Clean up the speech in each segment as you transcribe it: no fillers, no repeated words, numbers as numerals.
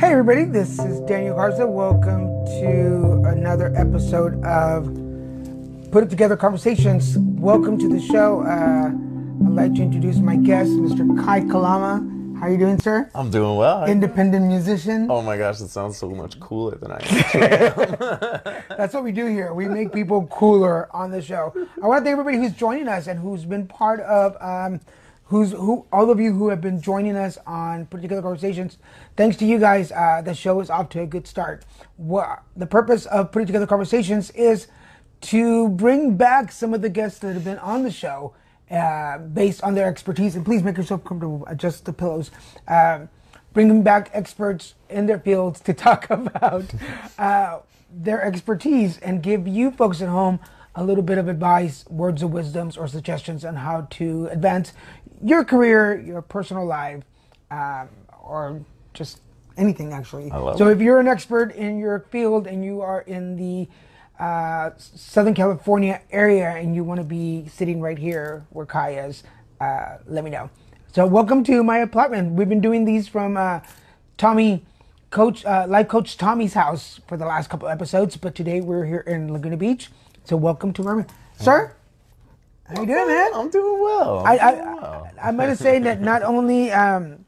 Hey everybody, this is Daniel Garza. Welcome to another episode of Put It Together Conversations. Welcome to the show. I'd like to introduce my guest, Mr. Kai Kalama. How are you doing, sir? I'm doing well. Independent musician. Oh my gosh, that sounds so much cooler than I am. That's what we do here. We make people cooler on the show. I want to thank everybody who's joining us and who's been part of all of you who have been joining us on Put Together Conversations. Thanks to you guys, the show is off to a good start. The purpose of Putting Together Conversations is to bring back some of the guests that have been on the show based on their expertise. And please make yourself comfortable, adjust the pillows. Bringing back experts in their fields to talk about their expertise and give you folks at home a little bit of advice, words of wisdoms, or suggestions on how to advance your career, your personal life, or just anything actually. So if you're an expert in your field and you are in the Southern California area and you want to be sitting right here where Kai is, let me know. So welcome to my apartment. We've been doing these from Life Coach Tommy's house for the last couple episodes, but today we're here in Laguna Beach. So welcome to my sir. How you doing, man? I'm doing well. I might have said that not only. Let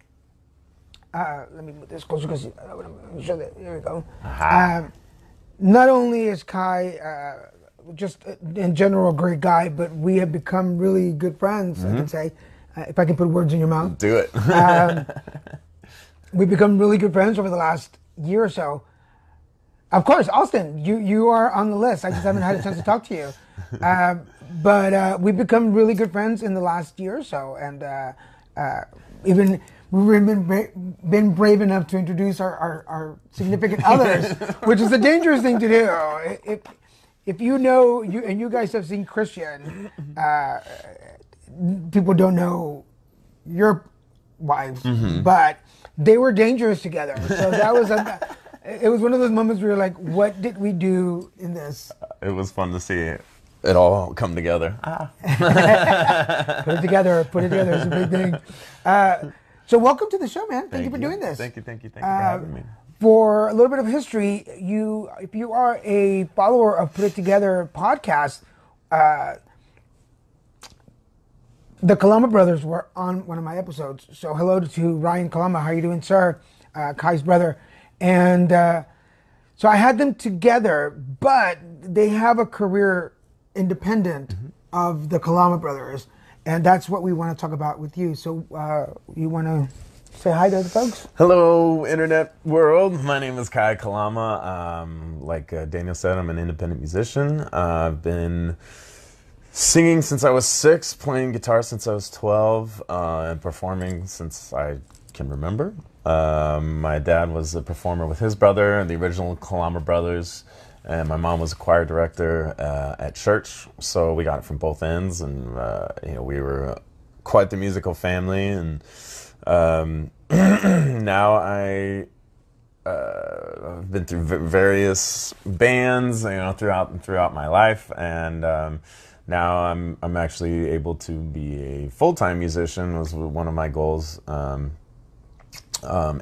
me move this closer because I'm sure that there we go. Not only is Kai just in general a great guy, but we have become really good friends. Mm-hmm. I can say, if I can put words in your mouth. Do it. We've become really good friends over the last year or so. Of course, Austin, you are on the list. I just haven't had a chance to talk to you. But we've become really good friends in the last year or so. And even we've been brave enough to introduce our significant others, which is a dangerous thing to do. If you know, and you guys have seen Christian, people don't know your wives, but they were dangerous together. So that was it was one of those moments where you're like, what did we do in this? It was fun to see it all come together. Put it together is a big thing. So welcome to the show, man. Thank you for doing this. Thank you for having me. For a little bit of history, if you are a follower of Put It Together podcast, the Kalama brothers were on one of my episodes. So hello to Ryan Kalama. How are you doing, sir? Kai's brother. And so I had them together, but they have a career independent of the Kalama brothers. And that's what we want to talk about with you. So you want to say hi to the folks? Hello, internet world. My name is Kai Kalama. Like Daniel said, I'm an independent musician. I've been singing since I was 6, playing guitar since I was 12, and performing since I can remember. My dad was a performer with his brother, the original Kalama brothers, and my mom was a choir director at church, so we got it from both ends, and we were quite the musical family. And now I've been through various bands, throughout my life, and now I'm actually able to be a full-time musician. Was one of my goals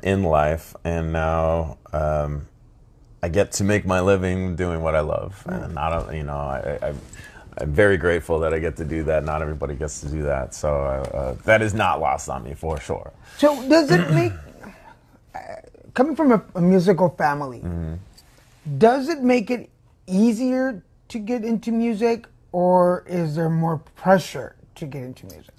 in life, and now I get to make my living doing what I love, and I'm very grateful that I get to do that. Not everybody gets to do that, so that is not lost on me for sure. So does it make, coming from a musical family, does it make it easier to get into music, or is there more pressure to get into music?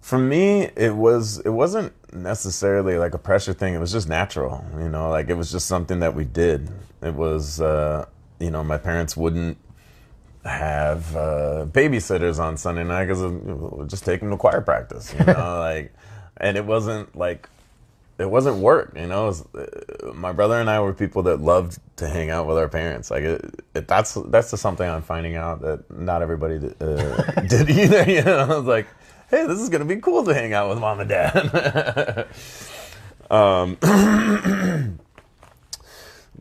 For me, it wasn't necessarily like a pressure thing. It was just natural, like it was just something that we did. It was, my parents wouldn't have babysitters on Sunday night because we'd just take them to choir practice, and it wasn't work, my brother and I were people that loved to hang out with our parents. Like that's just something I'm finding out that not everybody did either. I was like, hey, this is going to be cool to hang out with mom and dad.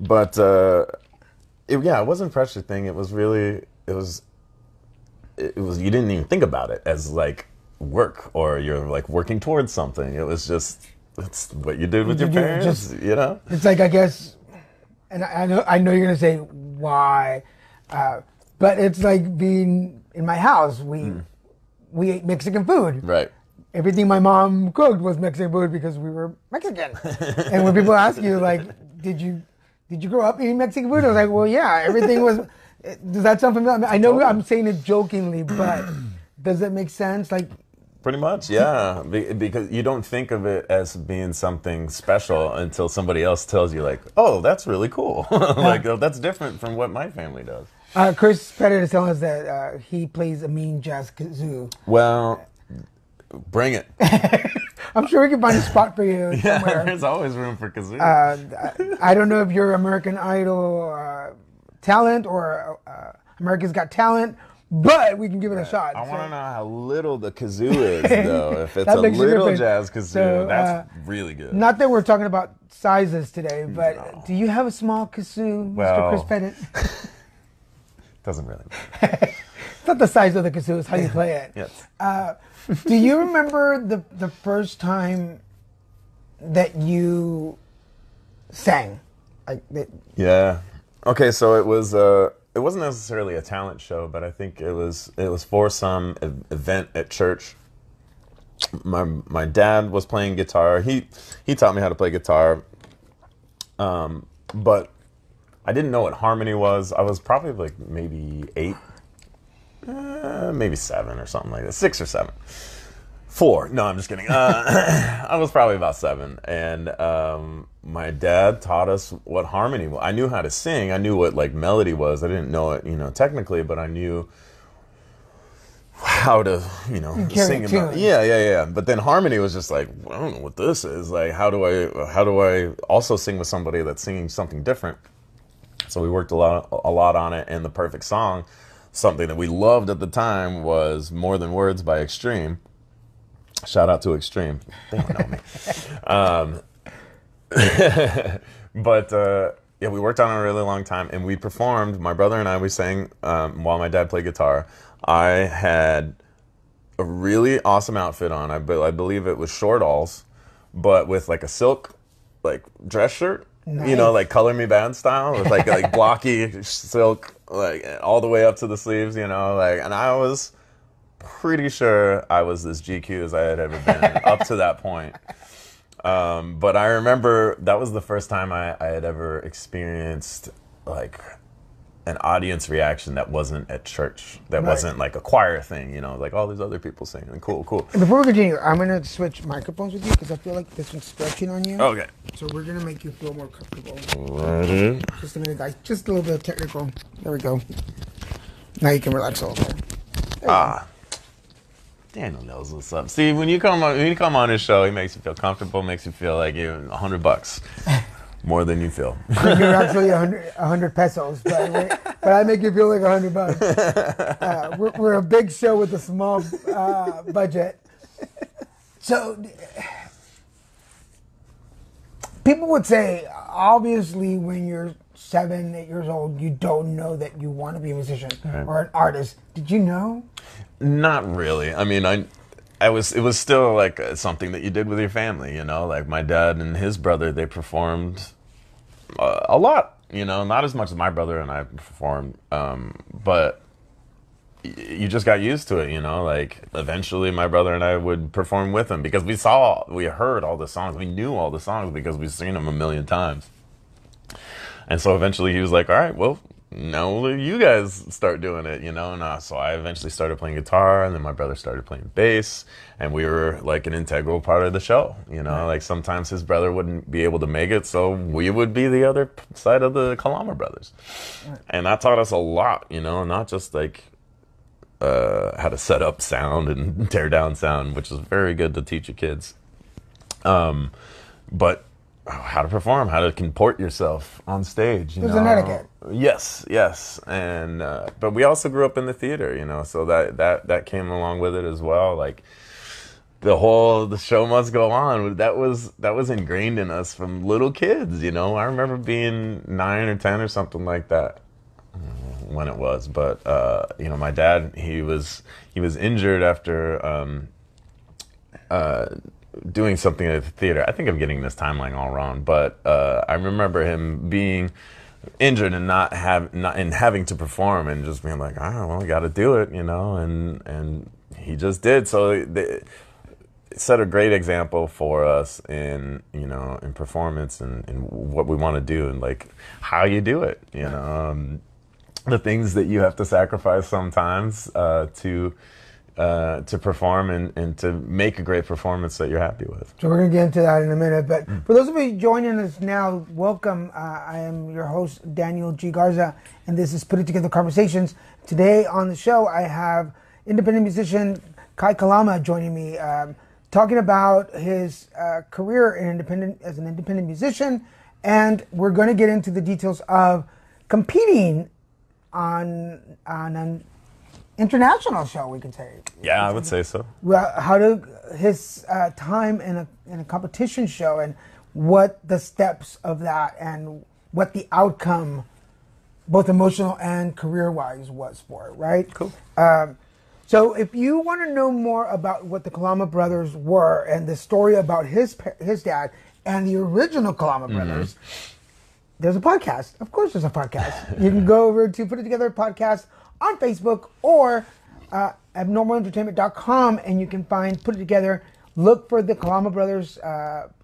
But it wasn't a pressure thing. It was you didn't even think about it as like work or you're like working towards something. It was just that's what you did with You your do, parents, just- you know? It's like, I guess, and I know you're gonna say why, but it's like being in my house. We ate Mexican food. Right. Everything my mom cooked was Mexican food because we were Mexican. And when people ask you, like, did you grow up eating Mexican food? I was like, well, yeah, everything was. Does that sound familiar? I know I'm saying it jokingly, but does that make sense? Like, Pretty much, yeah. Because you don't think of it as being something special until somebody else tells you, like, oh, that's really cool. Like, oh, that's different from what my family does. Chris Pettit is telling us that he plays a mean jazz kazoo. Well, bring it. I'm sure we can find a spot for you Yeah, somewhere. there's always room for kazoo. I don't know if you're American Idol talent or America's Got Talent, but we can give it a shot. I So- want to know how little the kazoo is, though. If it's That a makes a little difference. jazz kazoo, So, that's really good. Not that we're talking about sizes today, but do you have a small kazoo, Mr. Chris Well- Pettit? Doesn't really matter. It's not the size of the kazoo; it's how you play it. Yes. Do you remember the first time that you sang? Like, Yeah. Okay, so it wasn't necessarily a talent show, but I think it was for some event at church. My dad was playing guitar. He taught me how to play guitar. But I didn't know what harmony was. I was probably like maybe 8, maybe 7 or something like that. 6 or 7. 4. No, I'm just kidding. I was probably about 7, and my dad taught us what harmony was. I knew how to sing. I knew what like melody was. I didn't know it, technically, but I knew how to, carry sing. a tune. Yeah. But then harmony was just like, I don't know what this is. Like, how do I also sing with somebody that's singing something different? So we worked a lot on it, and the perfect song, something that we loved at the time, was More Than Words by Extreme. Shout out to Extreme. They don't know me. But yeah, we worked on it a really long time, and we performed. My brother and I, we sang while my dad played guitar. I had a really awesome outfit on. I believe it was short-alls, but with like a silk like dress shirt. Nice. Like Color Me Bad style, with like blocky silk, like all the way up to the sleeves, and I was pretty sure I was as GQ as I had ever been up to that point. But I remember that was the first time I had ever experienced like an audience reaction that wasn't at church, that Right. wasn't like a choir thing, like all these other people singing. Cool. And before we continue, I'm gonna switch microphones with you because I feel like this one's stretching on you. Okay. So we're gonna make you feel more comfortable. Ready? Just a minute, guys. Just a little bit of technical. There we go. Now you can relax a little bit. Daniel knows what's up. See, when you come on his show, he makes you feel comfortable, makes you feel like you're $100 more than you feel. You're actually 100 pesos, but I make you feel like $100. We're a big show with a small budget. So people would say, obviously, when you're 7, 8 years old, you don't know that you want to be a musician or an artist. Did you know? Not really. I mean, it was still like something that you did with your family, like my dad and his brother, they performed a lot, not as much as my brother and I performed, but you just got used to it, like eventually my brother and I would perform with him because we heard all the songs, we knew all the songs because we've seen them a million times. And so eventually he was like, all right, well, now you guys start doing it, and so I eventually started playing guitar, and then my brother started playing bass, and we were like an integral part of the show, like sometimes his brother wouldn't be able to make it, so we would be the other side of the Kalama brothers. And that taught us a lot, not just like how to set up sound and tear down sound, which is very good to teach your kids, but how to perform, how to comport yourself on stage. There's an etiquette. Yes, and but we also grew up in the theater, so that came along with it as well. Like the show must go on. That was ingrained in us from little kids. I remember being 9 or 10 or something like that when it was. But my dad, he was injured after doing something at the theater. I think I'm getting this timeline all wrong, but I remember him being injured and not having to perform and just being like, well, I got to do it, and he just did. So it set a great example for us in performance and what we want to do and like how you do it, the things that you have to sacrifice sometimes to perform and to make a great performance that you're happy with. So we're going to get into that in a minute. But for those of you joining us now, welcome. I am your host, Daniel G. Garza, and this is Put It Together Conversations. Today on the show, I have independent musician Kai Kalama joining me, talking about his career as an independent musician. And we're going to get into the details of competing on an international show, we can say. Yeah, I would say so. Well, his time in a competition show and what the steps of that and what the outcome, both emotional and career-wise, was for it, right? Cool. So if you want to know more about what the Kalama brothers were and the story about his dad and the original Kalama brothers, there's a podcast. Of course there's a podcast. You can go over to Put It Together Podcast on Facebook or abnormalentertainment.com, and you can find Put It Together. Look for the Kalama Brothers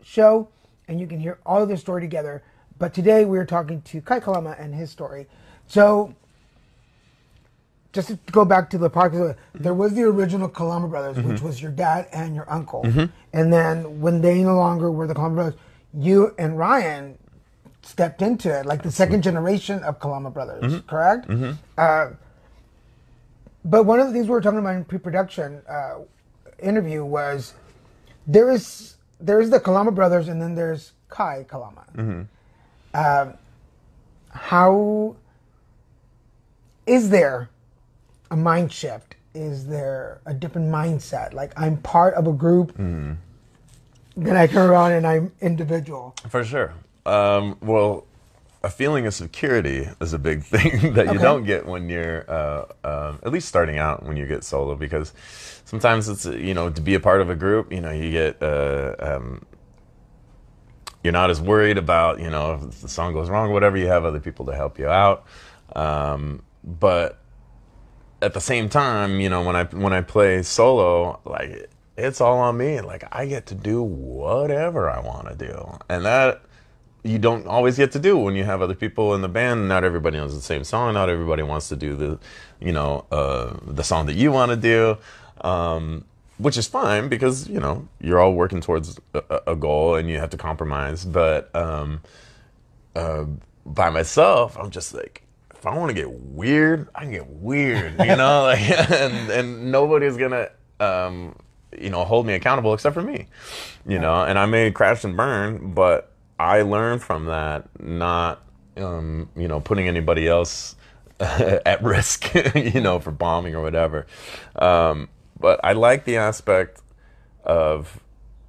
show, and you can hear all of their story together. But today we're talking to Kai Kalama and his story. So just to go back to the podcast, there was the original Kalama Brothers, which was your dad and your uncle. And then when they no longer were the Kalama Brothers, you and Ryan stepped into it, like the second generation of Kalama Brothers, correct? But one of the things we were talking about in pre-production interview was there is the Kalama Brothers, and then there's Kai Kalama. How is there a mind shift? Is there a different mindset? Like, I'm part of a group, then I turn around and I'm individual. For sure. Well, a feeling of security is a big thing that you don't get when you're, at least starting out when you get solo, because sometimes it's, to be a part of a group, you get, you're not as worried about, if the song goes wrong or whatever, you have other people to help you out. But at the same time, when I play solo, like, it's all on me. Like, I get to do whatever I want to do. And that you don't always get to do when you have other people in the band. Not everybody knows the same song. Not everybody wants to do the song that you want to do, which is fine because, you're all working towards a goal and you have to compromise. But by myself, I'm just like, if I want to get weird, I can get weird, like, and nobody's gonna, hold me accountable except for me, and I may crash and burn, but I learned from that, not, putting anybody else at risk, for bombing or whatever. But I like the aspect of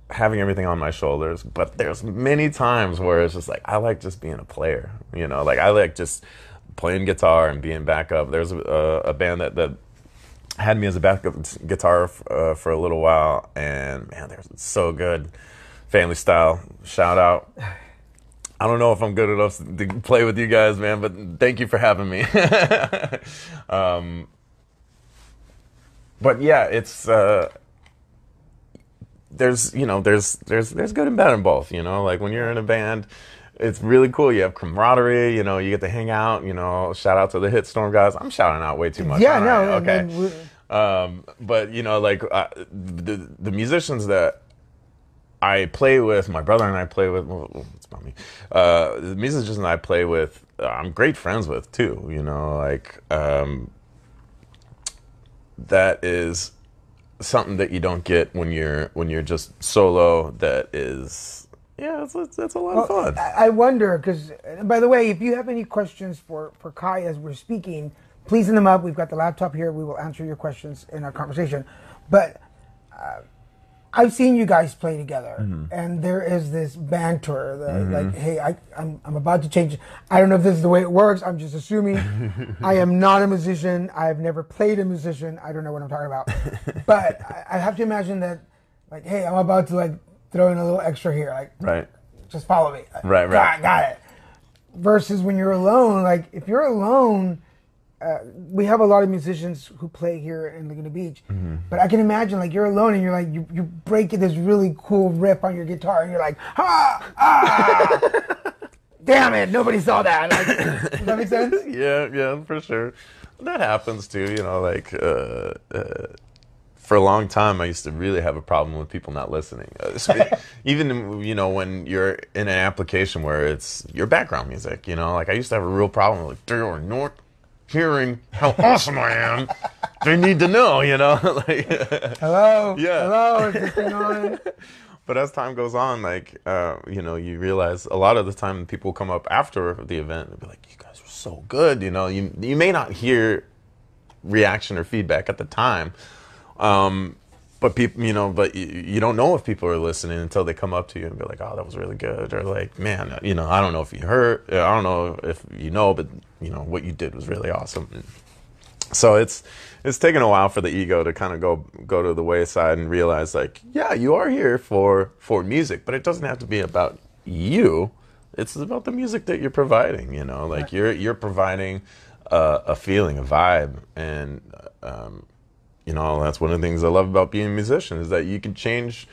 having everything on my shoulders, but there's many times where it's just like, I like just being a player, like I like just playing guitar and being backup. There's a band that had me as a backup guitar for a little while, and man, they're so good. Family Style, shout out. I don't know if I'm good enough to play with you guys, man, but thank you for having me. But yeah, it's there's good and bad in both. Like when you're in a band, it's really cool. You have camaraderie. You get to hang out. Shout out to the Hitstorm guys. I'm shouting out way too much. Yeah, no, right, okay. But like the musicians that I play with, my brother and I play with. Well, it's about me. The musicians that I play with, I'm great friends with too. That is something that you don't get when you're just solo. That is, it's a lot of fun. I wonder, because, by the way, if you have any questions for Kai as we're speaking, please send them up. We've got the laptop here. We will answer your questions in our conversation. But I've seen you guys play together, and there is this banter, like, hey, I'm about to change. I don't know if this is the way it works. I'm just assuming. I am not a musician. I've never played a musician. I don't know what I'm talking about. But I have to imagine that, like, hey, I'm about to, like, throw in a little extra here, like Right. just follow me. Right. Got it. Versus when you're alone, like if you're alone, we have a lot of musicians who play here in Laguna Beach, but I can imagine like you're alone and you're like you break this really cool riff on your guitar and you're like damn it, nobody saw that. Like, does that make sense? Yeah, for sure. That happens too, you know, like for a long time I used to really have a problem with people not listening. Even, you know, when you're in an application where it's your background music, you know, like I used to have a real problem with like, they are not hearing how awesome I am. They need to know, you know, like Hello, Yeah. hello, is this thing on? But as time goes on, like, you know, you realize a lot of the time people come up after the event and be like, you guys were so good. You know, you may not hear reaction or feedback at the time. But people, you know, but you don't know if people are listening until they come up to you and be like, oh, that was really good. Or like, man, you know, I don't know if you heard, I don't know if you know, but you know, what you did was really awesome. So it's taken a while for the ego to kind of go to the wayside and realize like, yeah, you are here for music, but it doesn't have to be about you. It's about the music that you're providing, you know, like you're providing a feeling, a vibe. And, you know, that's one of the things I love about being a musician is that you can change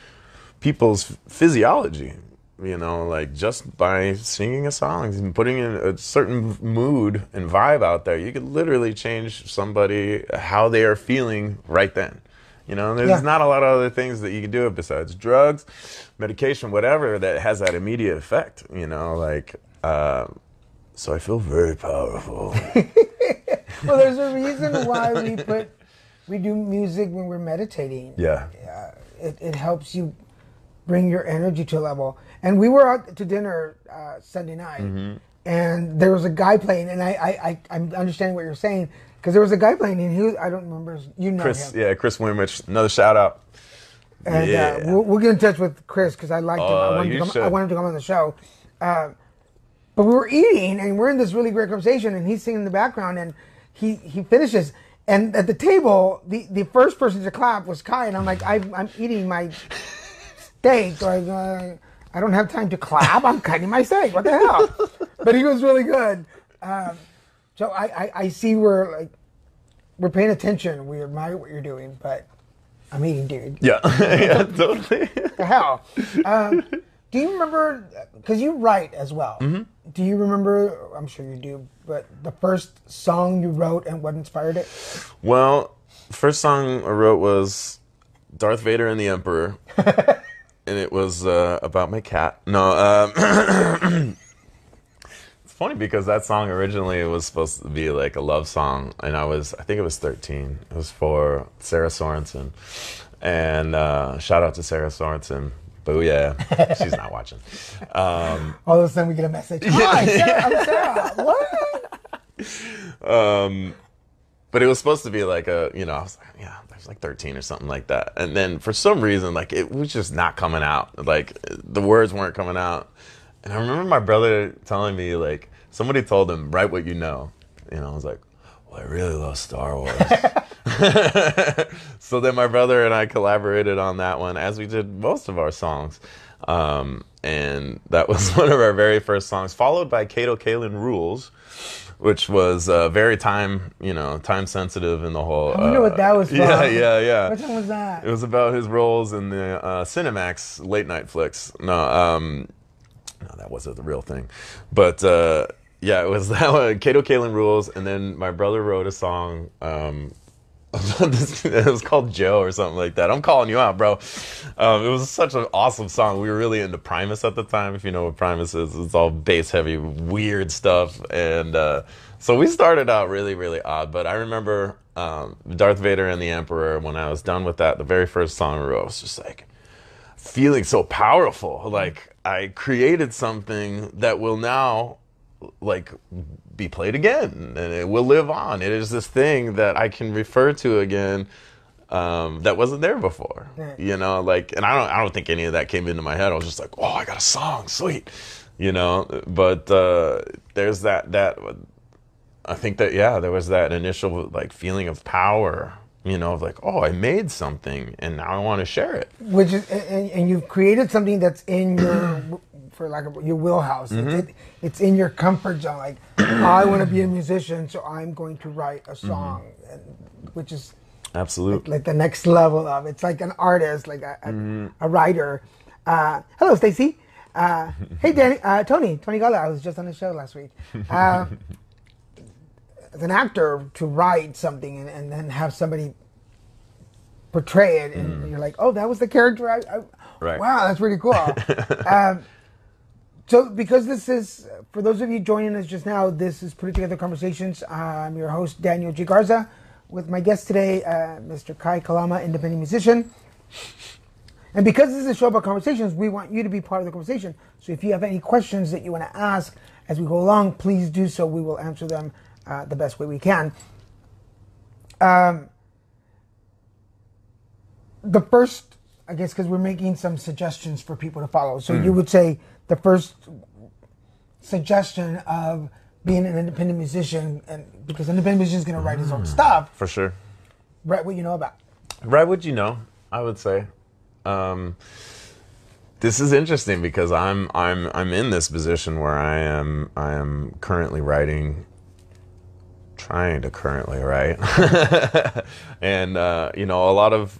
people's physiology. You know, like just by singing a song and putting in a certain mood and vibe out there, you could literally change somebody how they are feeling right then. You know, there's not a lot of other things that you can do besides drugs, medication, whatever that has that immediate effect. You know, like so I feel very powerful. Well, there's a reason why we do music when we're meditating. Yeah. It helps you bring your energy to a level. And we were out to dinner Sunday night, and there was a guy playing, and I'm understanding what you're saying, because there was a guy playing, and he was, I don't remember, you know Chris, him. yeah, Chris Winrich, another shout out. And we'll get in touch with Chris, because I liked him. I wanted him to come on the show. But we were eating, and we're in this really great conversation, and he's singing in the background, and he finishes. And at the table, the first person to clap was Kai, and I'm like, I'm eating my steak, like, I don't have time to clap. I'm cutting my steak. What the hell? But he was really good. So I see we're paying attention. We admire what you're doing, but I'm eating, dude. Yeah, yeah, totally. The hell? Do you remember? Because you write as well. Do you remember? I'm sure you do. But the first song you wrote and what inspired it? Well, first song I wrote was Darth Vader and the Emperor. And it was about my cat. No, it's funny because that song originally was supposed to be like a love song, and I think it was 13. It was for Sarah Sorensen, and shout out to Sarah Sorensen. Booyah. She's not watching. All of a sudden we get a message. Hi, Sarah, I'm Sarah. What? But it was supposed to be like I was like, yeah, I was like 13 or something like that. And then for some reason, like it was just not coming out. Like the words weren't coming out. And I remember my brother telling me, like, somebody told him, write what you know. You know, I was like, well, I really love Star Wars. So then my brother and I collaborated on that one, as we did most of our songs. And that was one of our very first songs, followed by Kato Kaelin Rules, which was very time sensitive in the whole. I wonder what that was from. Yeah. Which one was that? It was about his roles in the Cinemax late night flicks. No, that wasn't the real thing. But yeah, it was that one, Kato Kaelin Rules, and then my brother wrote a song. It was called Joe or something like that. I'm calling you out, bro. It was such an awesome song. We were really into Primus at the time. If you know what Primus is, it's all bass heavy, weird stuff. And so we started out really, really odd. But I remember Darth Vader and the Emperor, when I was done with that, the very first song I wrote, I was just like feeling so powerful. Like I created something that will now like be played again, and it will live on. It is this thing that I can refer to again, that wasn't there before. Right. You know, like, and I don't think any of that came into my head. I was just like, oh, I got a song, sweet, you know. But there's that I think that, yeah, there was that initial like feeling of power you know, of like, oh, I made something and now I want to share it. Which is, and you've created something that's in your, for like your wheelhouse. It's in your comfort zone. Like, I want to be a musician, so I'm going to write a song, and, which is Absolutely. like the next level of it's like an artist, like a writer. Hello, Stacy. Hey, Danny, Tony Gala. I was just on the show last week. As an actor, to write something and then have somebody portray it, and you're like, oh, that was the character. Right. Wow, that's really cool. So, because this is, for those of you joining us just now, this is Put It Together Conversations. I'm your host, Daniel G. Garza, with my guest today, Mr. Kai Kalama, independent musician. And because this is a show about conversations, we want you to be part of the conversation. So if you have any questions that you want to ask as we go along, please do so. We will answer them the best way we can. The first, I guess, because we're making some suggestions for people to follow. So you would say the first suggestion of being an independent musician, and because an independent musician is going to write his own stuff. For sure. Write what you know about. Write what you know, I would say. This is interesting because I'm in this position where I am currently trying to currently write, and you know, a lot of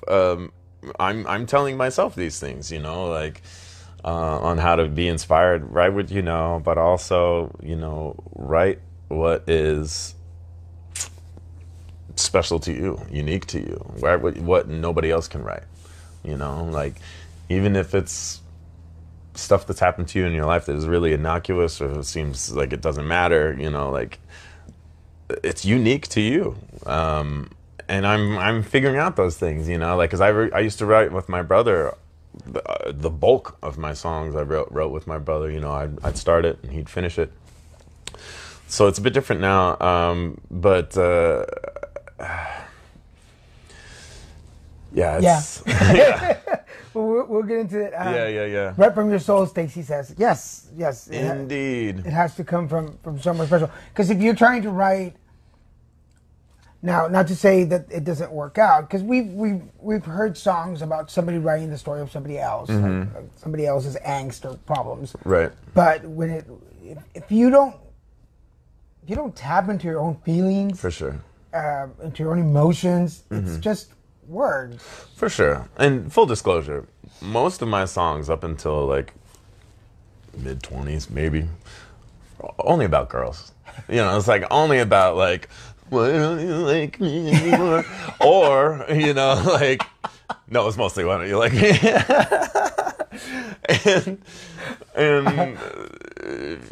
I'm telling myself these things, you know, like on how to be inspired. Write what you know, but also, you know, write what is special to you, unique to you. Write what nobody else can write. You know, like, even if it's stuff that's happened to you in your life that is really innocuous, or it seems like it doesn't matter, you know, like, it's unique to you. And I'm figuring out those things, you know, like, because I used to write with my brother. The bulk of my songs I wrote with my brother. You know, I'd start it and he'd finish it. So it's a bit different now, but yeah, it's, yeah. Well, we'll get into it. Yeah. Right from your soul, Stacy says. Yes. Indeed. It has to come from somewhere special. Because if you're trying to write, now, not to say that it doesn't work out, because we've heard songs about somebody writing the story of somebody else, like somebody else's angst or problems. Right. But when if you don't tap into your own feelings, For sure. Into your own emotions, it's just words. For sure. And full disclosure, most of my songs up until like mid-20s, maybe, only about girls. You know, it's like only about like, why don't you like me anymore? Or, you know, like, no, it's mostly why don't you like me? and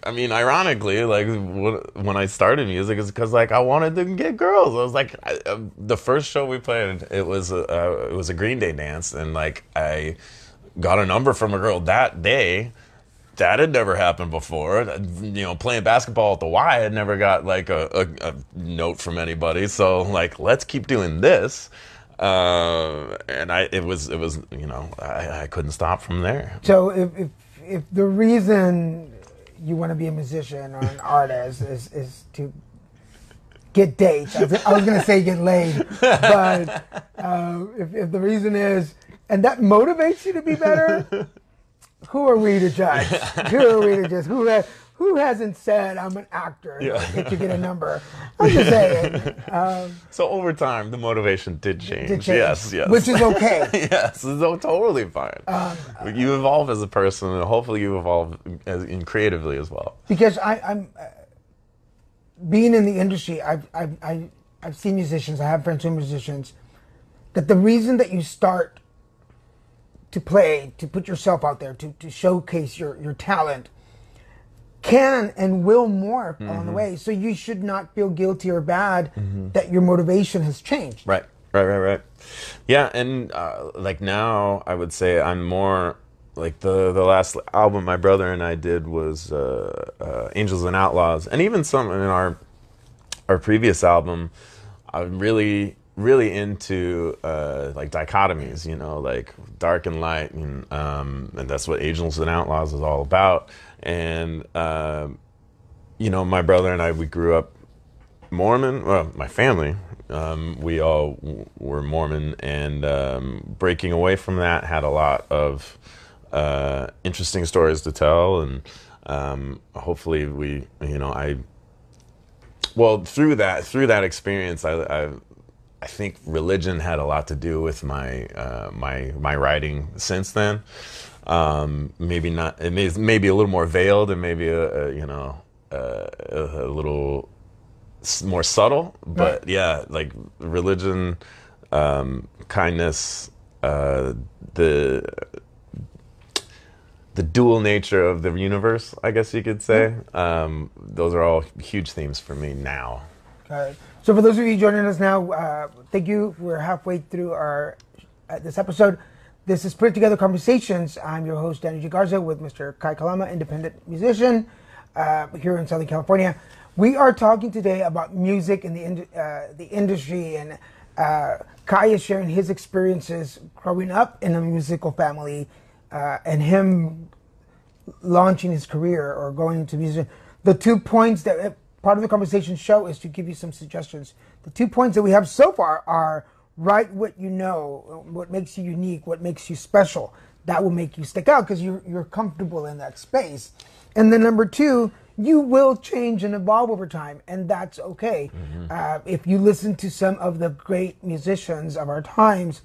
I mean, ironically, like, when I started music, is because like I wanted to get girls. I was like, the first show we played, it was a Green Day dance, and like I got a number from a girl that day. That had never happened before. You know, playing basketball at the Y, I had never got like a note from anybody. So like, let's keep doing this. And it was you know, I couldn't stop from there. So if the reason you want to be a musician or an artist is to get dates, I was going to say get laid, but if the reason is, and that motivates you to be better, who are we to judge? Who hasn't said I'm an actor to get a number? I'm just saying. So over time, the motivation did change. Yes. Which is okay. Yes, it's totally fine. You evolve as a person, and hopefully you evolve creatively as well. Because I'm being in the industry, I've seen musicians. I have friends who are musicians. That the reason that you start to play, to put yourself out there, to showcase your talent, can and will morph along the way. So you should not feel guilty or bad that your motivation has changed. Right. Yeah, and like now, I would say I'm more like the last album my brother and I did was Angels and Outlaws, and even some in our previous album, I'm really into like dichotomies, you know, like dark and light, and that's what Angels and Outlaws is all about. And you know, my brother and I, we grew up Mormon. Well, my family We all were Mormon, and breaking away from that had a lot of interesting stories to tell, and hopefully through that experience, I think religion had a lot to do with my writing since then. Maybe not. It may be a little more veiled, and maybe a little more subtle. But Right. yeah, like religion, kindness, the dual nature of the universe, I guess you could say. Those are all huge themes for me now. Got it. So for those of you joining us now, thank you. We're halfway through our this episode. This is Put Together Conversations. I'm your host, Danny G. Garza, with Mr. Kai Kalama, independent musician here in Southern California. We are talking today about music and the industry, and Kai is sharing his experiences growing up in a musical family and him launching his career or going into music. The 2 points that part of the conversation show is to give you some suggestions. The 2 points that we have so far are: write what you know, what makes you unique, what makes you special. That will make you stick out because you're comfortable in that space. And then number 2, you will change and evolve over time, and that's okay. If you listen to some of the great musicians of our times,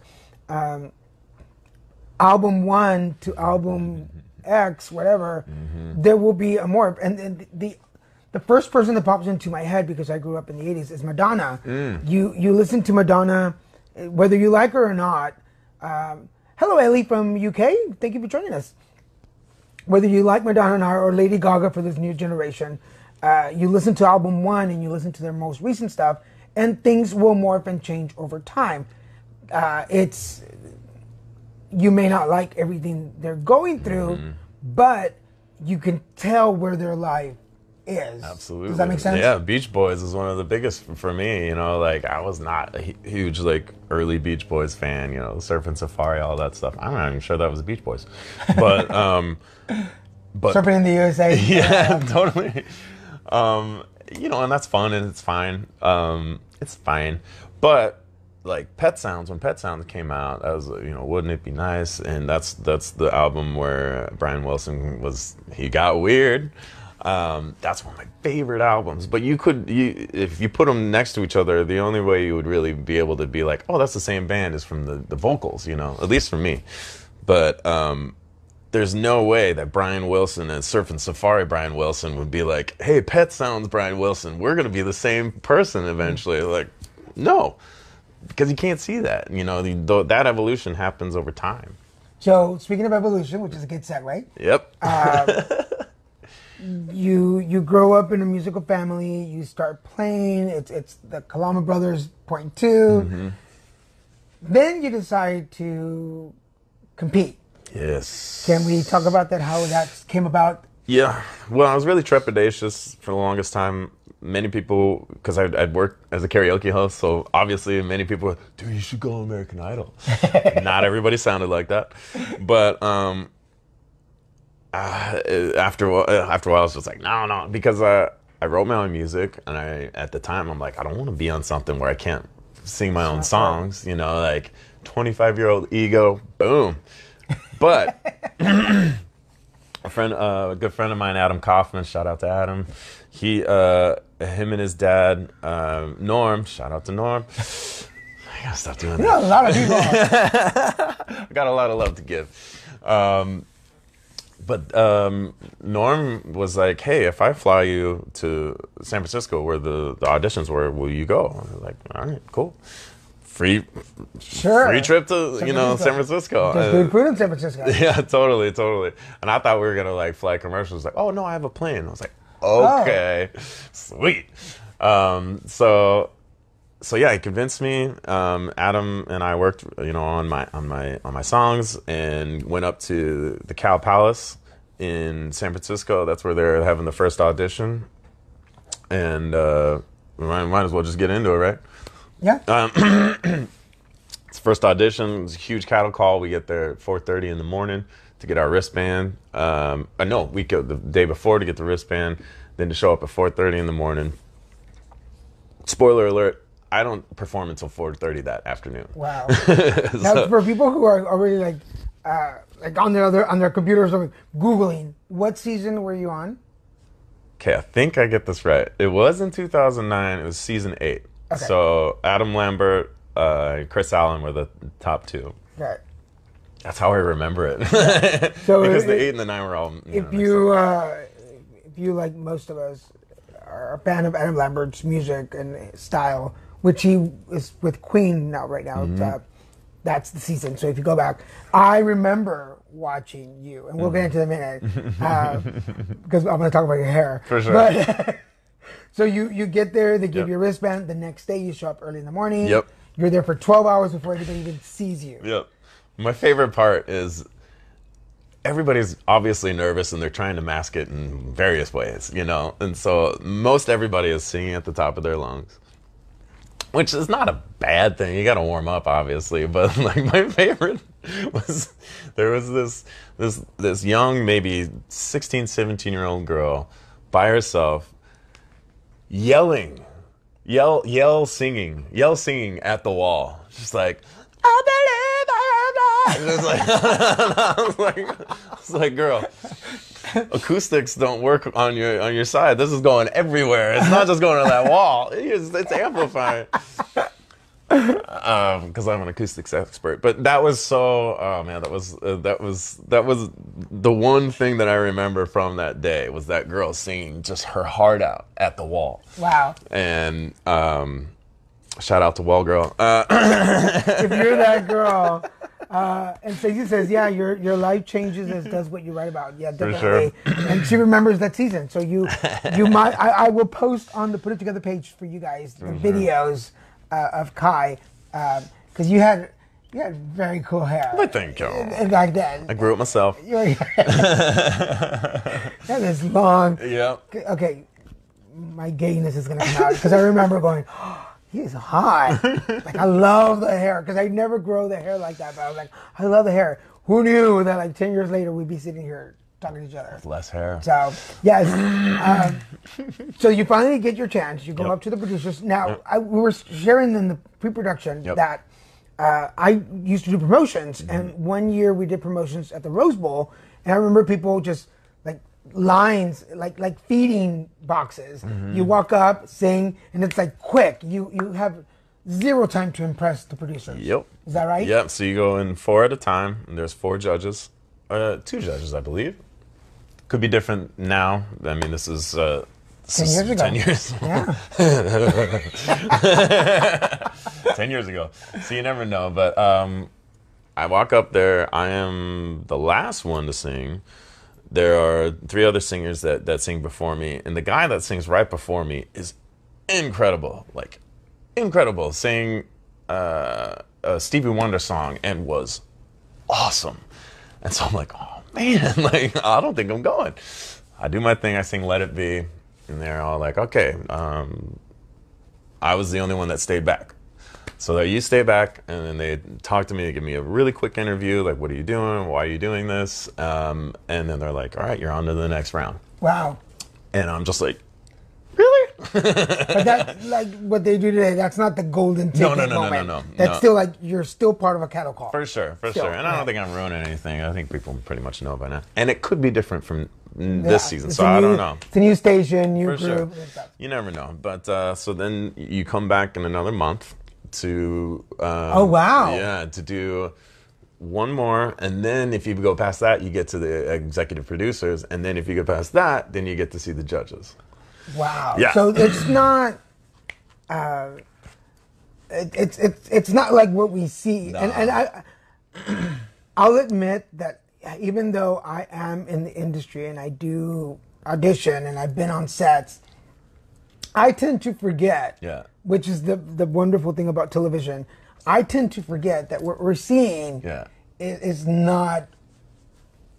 album 1 to album X, whatever, there will be a morph. And the first person that pops into my head, because I grew up in the 80s, is Madonna. You listen to Madonna, whether you like her or not. Hello, Ellie from UK. Thank you for joining us. Whether you like Madonna or Lady Gaga for this new generation, you listen to album 1 and you listen to their most recent stuff, and things will morph and change over time. You may not like everything they're going through, but you can tell where their life is. Absolutely. Does that make sense? Yeah, Beach Boys is one of the biggest for me. Like I was not a huge like early Beach Boys fan. Surfing Safari, all that stuff. I'm not even sure that was the Beach Boys, but Surfing in the USA. yeah, totally. And that's fun and it's fine. It's fine, but like Pet Sounds, when Pet Sounds came out, that was Wouldn't It Be Nice, and that's the album where Brian Wilson he got weird. That's one of my favorite albums. But if you put them next to each other, the only way you would really be able to be like, oh, that's the same band, is from the vocals, at least for me. But there's no way that Brian Wilson and Surfing Safari Brian Wilson would be like, hey, Pet Sounds Brian Wilson, we're going to be the same person eventually. Like, no, because you can't see that. That evolution happens over time. So speaking of evolution, which is a good segue. Yep. You grow up in a musical family. You start playing. It's the Kalama Brothers .2. Then you decide to compete. Yes. Can we talk about that? How that came about? Yeah. Well, I was really trepidatious for the longest time. Many people, because I'd worked as a karaoke host, so obviously many people were, dude, you should go on American Idol. Not everybody sounded like that, but after a while, I was just like, no, because I wrote my own music, and at the time I'm like, I don't want to be on something where I can't sing my own songs, like 25-year-old ego, boom. But a good friend of mine, Adam Kaufman, shout out to Adam. Him and his dad, Norm, shout out to Norm. I gotta stop doing that. A lot of people. I got a lot of love to give. But Norm was like, hey, if I fly you to San Francisco where the auditions were, will you go? I was like, all right, cool. Free trip to San Francisco. Just good food in San Francisco. Yeah, totally. And I thought we were gonna like fly commercials. Like, oh no, I have a plane. I was like, okay, sweet. So yeah, he convinced me. Adam and I worked, on my songs, and went up to the Cal Palace in San Francisco. That's where they're having the first audition, and we might as well just get into it, right? Yeah. It's first audition. It was a huge cattle call. We get there at 4:30 in the morning to get our wristband. We go the day before to get the wristband, then to show up at 4:30 in the morning. Spoiler alert, I don't perform until 4:30 that afternoon. Wow. Now, for people who are already like on their computers or Googling, what season were you on? Okay, I think I get this right. It was in 2009. It was season 8. Okay. So Adam Lambert, Chris Allen were the top 2. Right. That's how I remember it. So because the 8 and the 9 were all. If you like most of us are a fan of Adam Lambert's music and style, which he is with Queen now right now. That's the season. So if you go back, I remember watching you, and we'll get into it in a minute because I'm going to talk about your hair. For sure. But, so you get there, they give you a wristband. The next day you show up early in the morning. Yep. You're there for 12 hours before anybody even sees you. Yep. My favorite part is everybody's obviously nervous and they're trying to mask it in various ways, you know? And so most everybody is singing at the top of their lungs, which is not a bad thing. You got to warm up, obviously. But like my favorite was there was this young, maybe 16, 17-year-old girl by herself yelling singing at the wall. Just like, I believe I am not. I was like, girl, acoustics don't work on your side. This is going everywhere. It's not just going on that wall. It's amplifying. Because I'm an acoustics expert. But that was so. Oh man, that was the one thing that I remember from that day was that girl singing just her heart out at the wall. Wow. And shout out to Well Girl. If you're that girl. And Stacey says, yeah, your life changes as does what you write about. Yeah, definitely. For sure. And she remembers that season. So you might, I will post on the Put It Together page for you guys the videos of Kai, because you had very cool hair. But thank you. Back then. I grew it myself. That is long. Yeah. Okay, my gayness is gonna come out because I remember going, oh, he is hot. Like I love the hair because I never grow the hair like that. But I was like, I love the hair. Who knew that like 10 years later we'd be sitting here talking to each other? With less hair. So yes. So you finally get your chance. You go up to the producers. Now we were sharing in the pre-production that I used to do promotions, and one year we did promotions at the Rose Bowl, and I remember people just like lines, like feeding boxes. You walk up, sing, and it's like quick. You have zero time to impress the producers. Yep. Is that right? Yep. So you go in 4 at a time, and there's 4 judges, 2 judges, I believe. Could be different now. I mean, this is 10 years ago. 10 years. Yeah. 10 years ago. So you never know. But I walk up there. I am the last one to sing. There are 3 other singers that sing before me. And the guy that sings right before me is incredible. Like, incredible. Sang a Stevie Wonder song and was awesome. And so I'm like, oh, man. Like, I don't think I'm going. I do my thing. I sing Let It Be. And they're all like, okay. I was the only one that stayed back. So you stay back, and then they talk to me, they give me a really quick interview, like, what are you doing? Why are you doing this? And then they're like, all right, you're on to the next round. Wow. And I'm just like, really? But that, like what they do today, that's not the golden ticket moment. No. That's still like, you're still part of a cattle call. For sure. And I don't think I'm ruining anything. I think people pretty much know by now. And it could be different from this season, so I don't know. It's a new station, new For group. Sure. You never know. But so then you come back in another month to oh wow, yeah, to do one more, and then if you go past that, you get to the executive producers, and then if you go past that, then you get to see the judges. Wow. Yeah. So it's not it's not like what we see. No. And I'll admit that even though I am in the industry and I do audition and I've been on sets, I tend to forget, which is the wonderful thing about television, I tend to forget that what we're seeing is not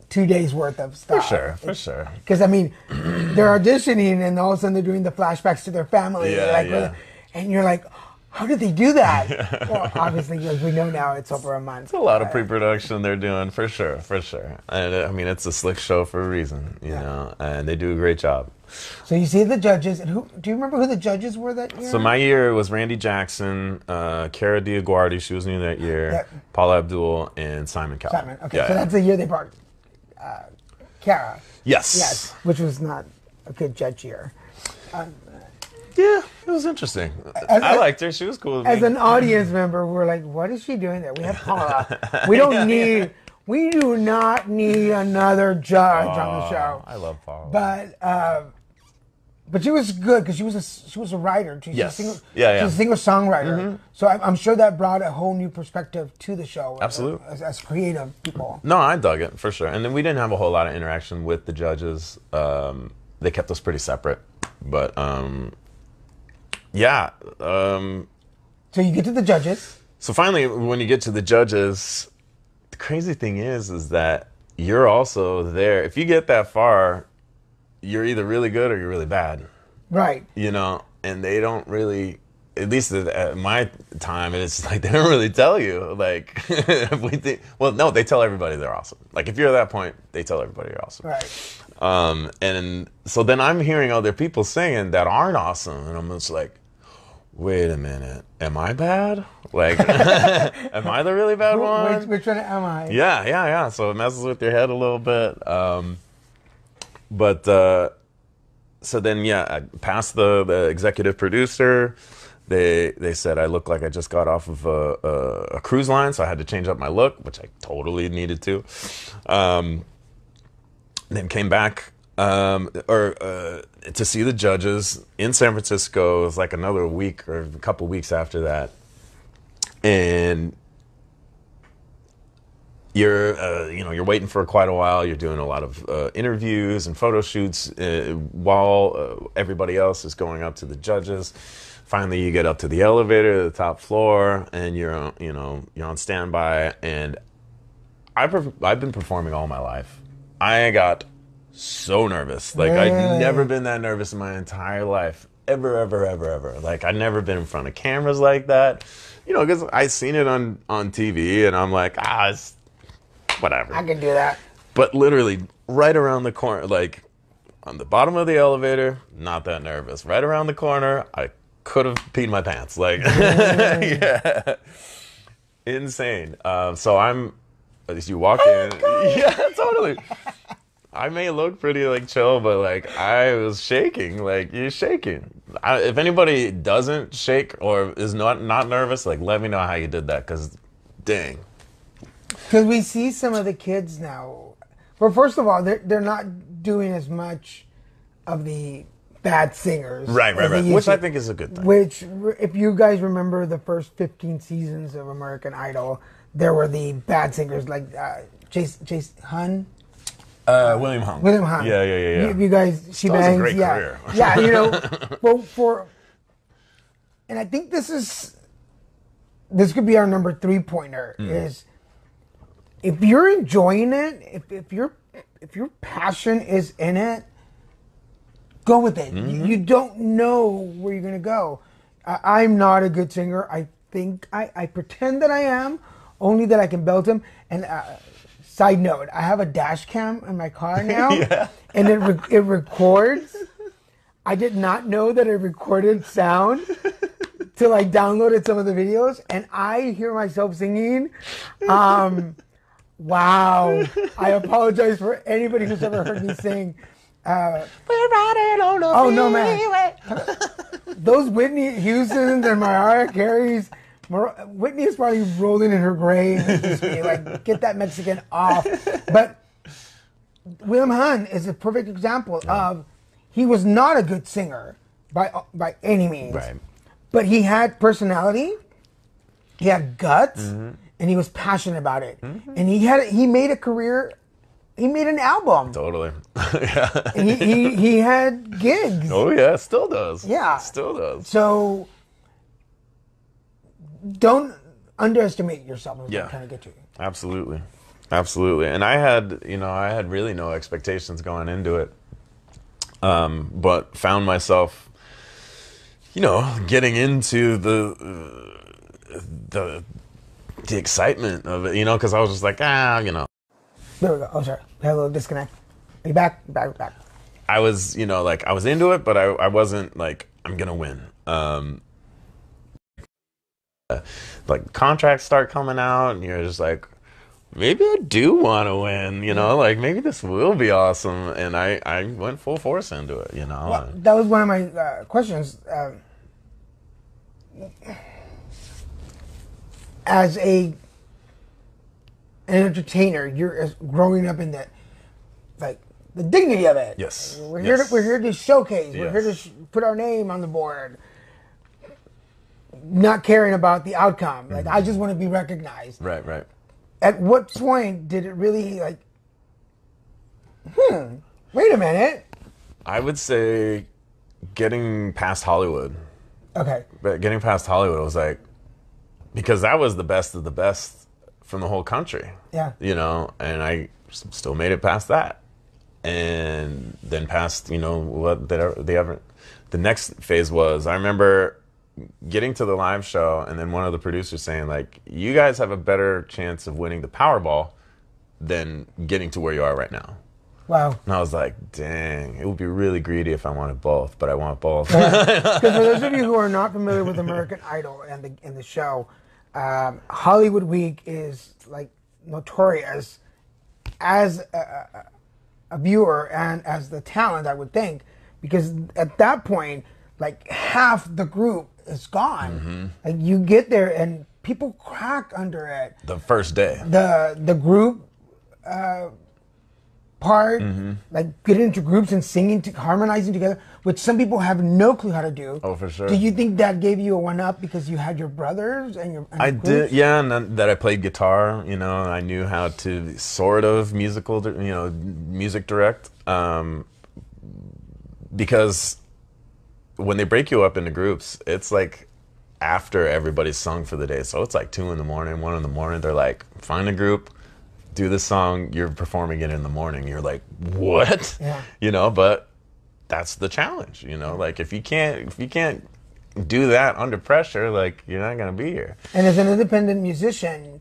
2 days worth of stuff. For sure. Because, I mean, they're auditioning and all of a sudden they're doing the flashbacks to their family. And you're like, How did they do that? Well, obviously, as we know now, it's over a month. It's a lot of pre-production they're doing, for sure, for sure. And I mean, it's a slick show for a reason, you know, and they do a great job. So you see the judges, and do you remember who the judges were that year? So my year was Randy Jackson, Cara Diaguardi, she was new that year, Yeah. Paula Abdul, and Simon Cowell. Simon. Okay, so that's the year they brought Cara. Yes. Yes, which was not a good judge year. Yeah, it was interesting. I liked her. She was cool with me. As an audience member, we're like, what is she doing there? We have Paula. We don't need, we do not need another judge on the show. I love Paula. But she was good because she was a writer. She's Yes. a singer, Yeah. She's a singer-songwriter. So I'm sure that brought a whole new perspective to the show. Absolutely. As creative people. No, I dug it, for sure. And then we didn't have a whole lot of interaction with the judges. They kept us pretty separate. But, yeah. So you get to the judges. So finally, when you get to the judges, the crazy thing is that you're also there. If you get that far, you're either really good or you're really bad. Right. You know, and they don't really, at least at my time, it's like they don't really tell you. Like, if we think, well, no, they tell everybody they're awesome. Like, if you're at that point, they tell everybody you're awesome. Right. And so then I'm hearing other people singing that aren't awesome, and I'm just like, wait a minute, am I bad? Like, am I the really bad one? Which one am I? Yeah. So it messes with your head a little bit. So then, I passed the executive producer. They said I looked like I just got off of a cruise line, so I had to change up my look, which I totally needed to. Then came back to see the judges in San Francisco. It was like another week or a couple weeks after that, and you're waiting for quite a while. You're doing a lot of interviews and photo shoots while everybody else is going up to the judges. Finally, you get up to the elevator, to the top floor, and you're on standby. And I've been performing all my life. I got so nervous. Like, Really? I've never been that nervous in my entire life. Ever. Like, I'd never been in front of cameras like that. You know, because I seen it on TV, and I'm like, it's whatever. I can do that. But literally, right around the corner, like, on the bottom of the elevator, not that nervous. Right around the corner, I could have peed my pants. Like, yeah. Insane. So as you walk in, yeah, totally. I may look pretty like chill, but like I was shaking. Like, you're shaking. If anybody doesn't shake or is not nervous, like, let me know how you did that, because dang. Because we see some of the kids now. Well, first of all, they're not doing as much of the bad singers. Right. as they used Which to. I think is a good thing. Which, if you guys remember the first 15 seasons of American Idol, there were the bad singers like Chase Hun. William Hung. William Hung. Yeah. You guys, she That was a bangs. great Yeah, career. yeah. Well, and I think this could be our number 3-pointer is if you're enjoying it, if your passion is in it, go with it. You don't know where you're gonna go. I'm not a good singer. I think I pretend that I am, only that I can belt them. And side note, I have a dash cam in my car now, and it records. I did not know that it recorded sound till I downloaded some of the videos, and I hear myself singing. Wow. I apologize for anybody who's ever heard me sing. We're riding on the Oh, no, man. Those Whitney Houstons and Mariah Carey's. Whitney is probably rolling in her grave and just being like, get that Mexican off. But William Hung is a perfect example of, he was not a good singer by any means. Right. But he had personality, he had guts, and he was passionate about it. And he made a career. He made an album. Totally. And he had gigs. Oh yeah, still does. Yeah. Still does. So don't underestimate yourself. Is what Yeah. I'm trying to get to. Absolutely. And I had really no expectations going into it. But found myself, getting into the excitement of it, because I was just like, There we go. Oh, sorry. We had a little disconnect. Are you back? Back. I was, I was into it, but I wasn't like, I'm gonna win. Like contracts start coming out, and you're just like, maybe I do want to win, like maybe this will be awesome. And I went full force into it, Well, that was one of my questions. As an entertainer, you're growing up in that, like the dignity of it. Yes. We're Yes. here to showcase. We're here Yes. to put our name on the board. Not caring about the outcome. Like I just want to be recognized. Right. At what point did it really like? Wait a minute. I would say getting past Hollywood. Okay. But getting past Hollywood was like, because that was the best of the best from the whole country. Yeah. And I still made it past that. And then past, what the next phase was, I remember getting to the live show and then one of the producers saying like, you guys have a better chance of winning the Powerball than getting to where you are right now. Wow. And I was like, dang, it would be really greedy if I wanted both, but I want both. Because for those of you who are not familiar with American Idol and the show, Hollywood Week is like notorious as a viewer and as the talent, I would think, because at that point, like half the group is gone. Like you get there and people crack under it. The first day. The group part, like getting into groups and singing, harmonizing together, which some people have no clue how to do. Oh, for sure. Do you think that gave you a one up because you had your brothers and your? And I your did, groups? yeah, and then, that I played guitar, and I knew how to sort of music direct, because when they break you up into groups, it's like after everybody's sung for the day, so it's like 2 a.m, 1 a.m. They're like, find a group, do the song, you're performing it in the morning. You're like, what? Yeah. But that's the challenge. Like if you can't do that under pressure, like you're not gonna be here. And as an independent musician,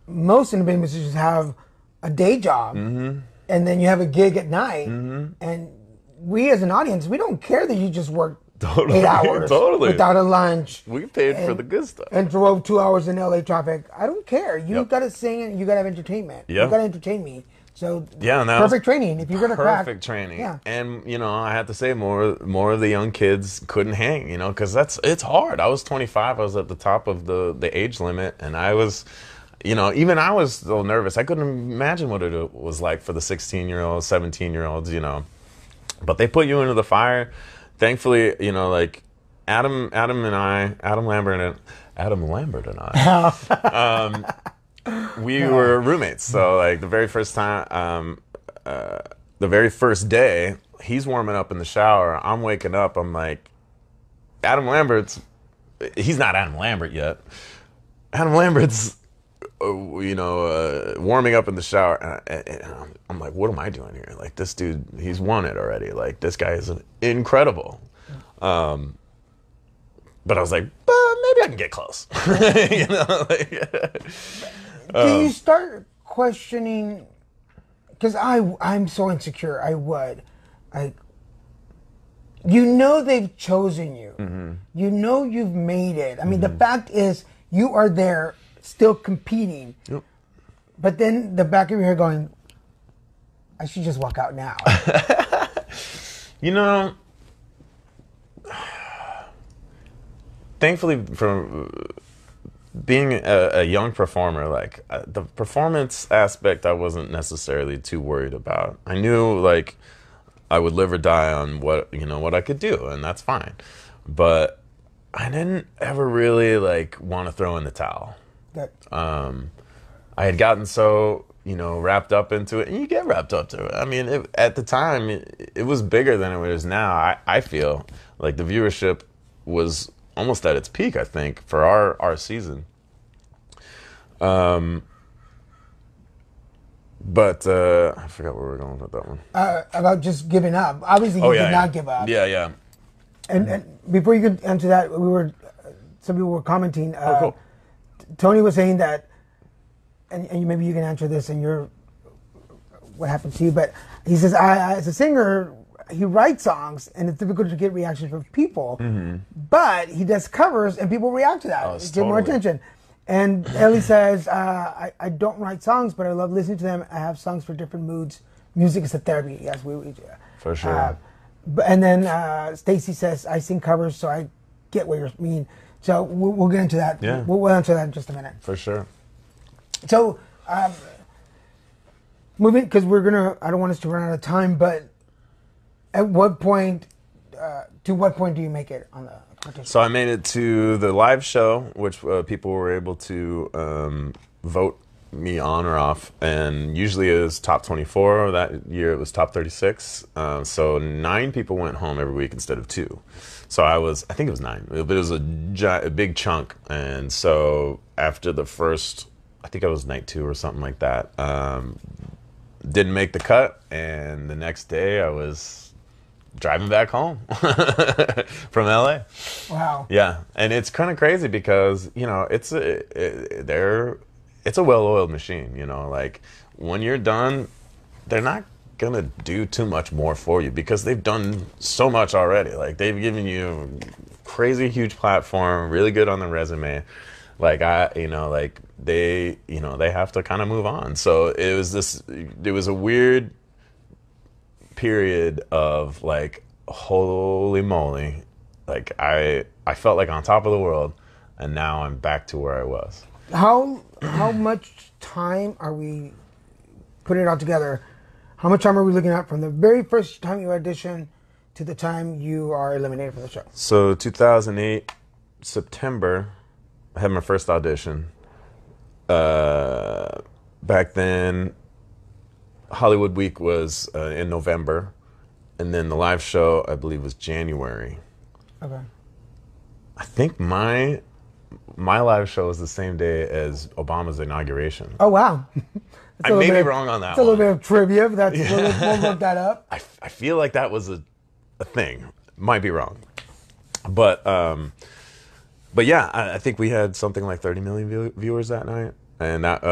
most independent musicians have a day job, and then you have a gig at night. And we, as an audience, we don't care that you just worked 8 hours without a lunch. We paid for the good stuff. And drove 2 hours in LA traffic. I don't care. You got to sing and you got to have entertainment. Yep. You got to entertain me. So and that perfect training. If you're gonna crack, perfect training. Yeah. And I had to say more of the young kids couldn't hang. Because it's hard. I was 25. I was at the top of the age limit, and I was. Even I was a little nervous. I couldn't imagine what it was like for the 16-year-olds, 17-year-olds, But they put you into the fire. Thankfully, like Adam Lambert and I, we were roommates. So like the very first time, the very first day, he's warming up in the shower. I'm waking up. I'm like, he's not Adam Lambert yet. Adam Lambert's warming up in the shower, and I'm like, what am I doing here? Like, this dude, he's won it already. Like, this guy is incredible. But I was like, maybe I can get close. Do you start questioning? Because I'm so insecure. I would, they've chosen you. You've made it. I mean, the fact is, you are there, still competing. Yep. But then the back of your head going, I should just walk out now. Thankfully, from being a young performer, like the performance aspect, I wasn't necessarily too worried about. I knew like I would live or die on what I could do, and that's fine. But I didn't ever really like want to throw in the towel. That, I had gotten so wrapped up into it, and you get wrapped up to it. I mean, at the time, it was bigger than it is now. I feel like the viewership was almost at its peak, I think, for our season. But I forgot where we were going with that one. about just giving up. Obviously, you did not give up. Yeah. And before you could answer that, some people were commenting. Cool. Tony was saying that, and maybe you can answer this and what happened to you, but he says, as a singer, he writes songs and it's difficult to get reactions from people, but he does covers and people react to that. Give more attention. And Ellie says, I don't write songs, but I love listening to them. I have songs for different moods. Music is a therapy. Yes, for sure. And then Stacy says, I sing covers, so I get what you mean. So we'll get into that. Yeah. We'll answer that in just a minute. For sure. So, moving, because I don't want us to run out of time, but at what point, to what point do you make it on the competition? So I made it to the live show, which people were able to vote me on or off, and usually it was top 24. That year it was top 36. So 9 people went home every week instead of 2. So I think it was 9, but it was a big chunk. And so after the first, I think it was night 2 or something like that, didn't make the cut, and the next day I was driving back home from LA. Wow. Yeah, and it's kind of crazy because it's a well-oiled machine. Like when you're done, they're not gonna do too much more for you because they've done so much already. Like they've given you a crazy huge platform, really good on the resume. Like they have to kind of move on. So it was a weird period of like, holy moly, like I felt like on top of the world, and now I'm back to where I was. How much time are we putting it all together? How much time are we looking at from the very first time you audition to the time you are eliminated from the show? So 2008 September, I had my first audition. Back then, Hollywood Week was in November, and then the live show, I believe, was January. Okay. I think my live show was the same day as Obama's inauguration. Oh, wow. I may be wrong on that. It's a little bit of trivia, but we'll look that up. I feel like that was a thing. Might be wrong. But yeah, I think we had something like 30 million viewers that night, and that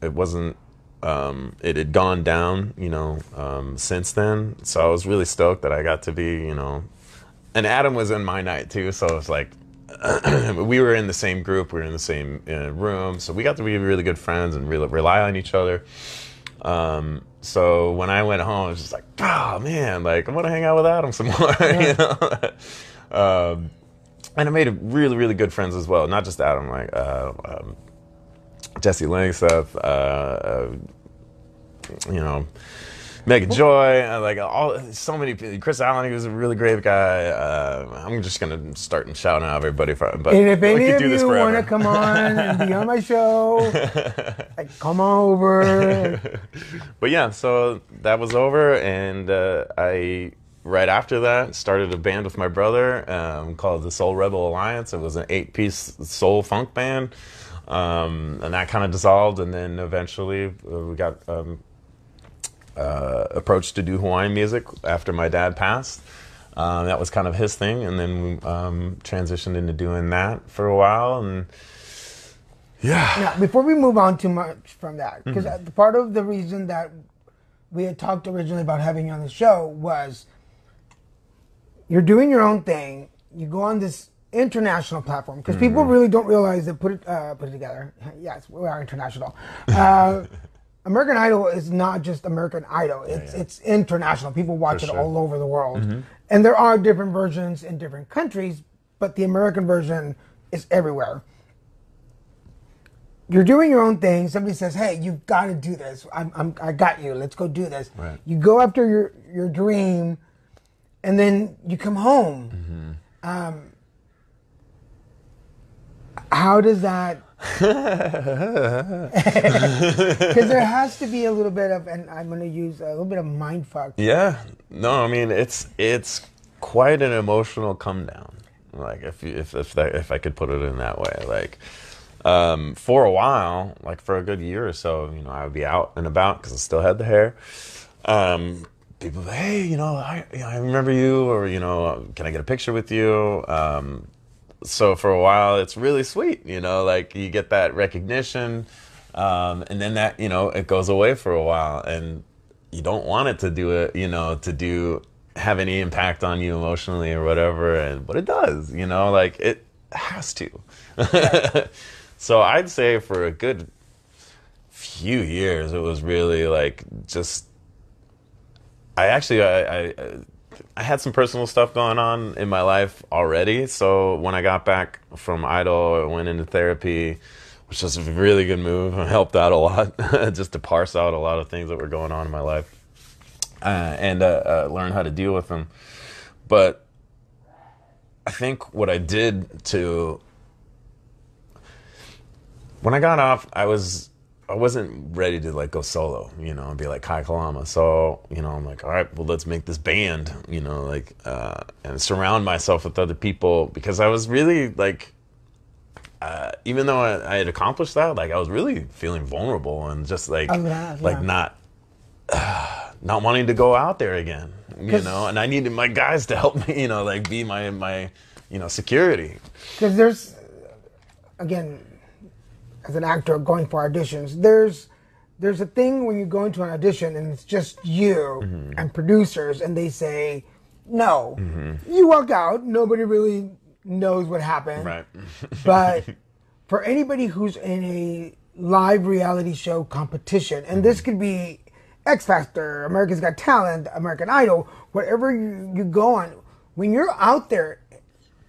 it wasn't. It had gone down, since then. So I was really stoked that I got to be, and Adam was in my night too. So it was like, we were in the same group, we were in the same room, so we got to be really good friends and really rely on each other. So when I went home, I was just like, oh man, like I want to hang out with Adam some more, Yeah. And I made really, really good friends as well. Not just Adam, like Jesse Langstaff, Megan Joy, so many people. Chris Allen, he was a really great guy. I'm just gonna start shouting out everybody, but And if we any could of do this you forever. want to come on and be on my show, like come on over. But yeah, so that was over, and I right after that started a band with my brother called the Soul Rebel Alliance. It was an 8-piece soul funk band, and that kind of dissolved, and then eventually we got approached to do Hawaiian music after my dad passed. That was kind of his thing, and then we transitioned into doing that for a while, and yeah. Now, before we move on too much from that, because part of the reason that we had talked originally about having you on the show was you're doing your own thing. You go on this international platform because people really don't realize that put it together. Yes, we are international. American Idol is not just American Idol. It's international. People watch it all over the world. And there are different versions in different countries, but the American version is everywhere. You're doing your own thing. Somebody says, hey, you've got to do this. I got you. Let's go do this. Right. You go after your dream, and then you come home. How does that... Because there has to be a little bit of, and I'm going to use a little bit of mind fuck. Yeah, no, I mean it's quite an emotional come down. Like if I could put it in that way, like for a while, like for a good year or so, I would be out and about because I still had the hair. people, hey, I remember you, or can I get a picture with you? So for a while, it's really sweet, like you get that recognition, and then that it goes away for a while, and you don't want it to do it, have any impact on you emotionally or whatever, but it does, like it has to. So I'd say for a good few years, it was really like just. I had some personal stuff going on in my life already. So when I got back from Idol, I went into therapy, which was a really good move. It helped out a lot, just to parse out a lot of things that were going on in my life, and learn how to deal with them. But I think what I did when I got off, I wasn't ready to like go solo, and be like Kai Kalama. So, I'm like, all right, well, let's make this band, and surround myself with other people, because I was really like, even though I had accomplished that, like I was really feeling vulnerable and just like, like not wanting to go out there again, and I needed my guys to help me, like be my security. Because there's, again, as an actor going for auditions, there's a thing when you go into an audition and it's just you and producers, and they say no. You walk out, nobody really knows what happened. Right. But for anybody who's in a live reality show competition, and this could be X Factor, America's Got Talent, American Idol, whatever you go on, when you're out there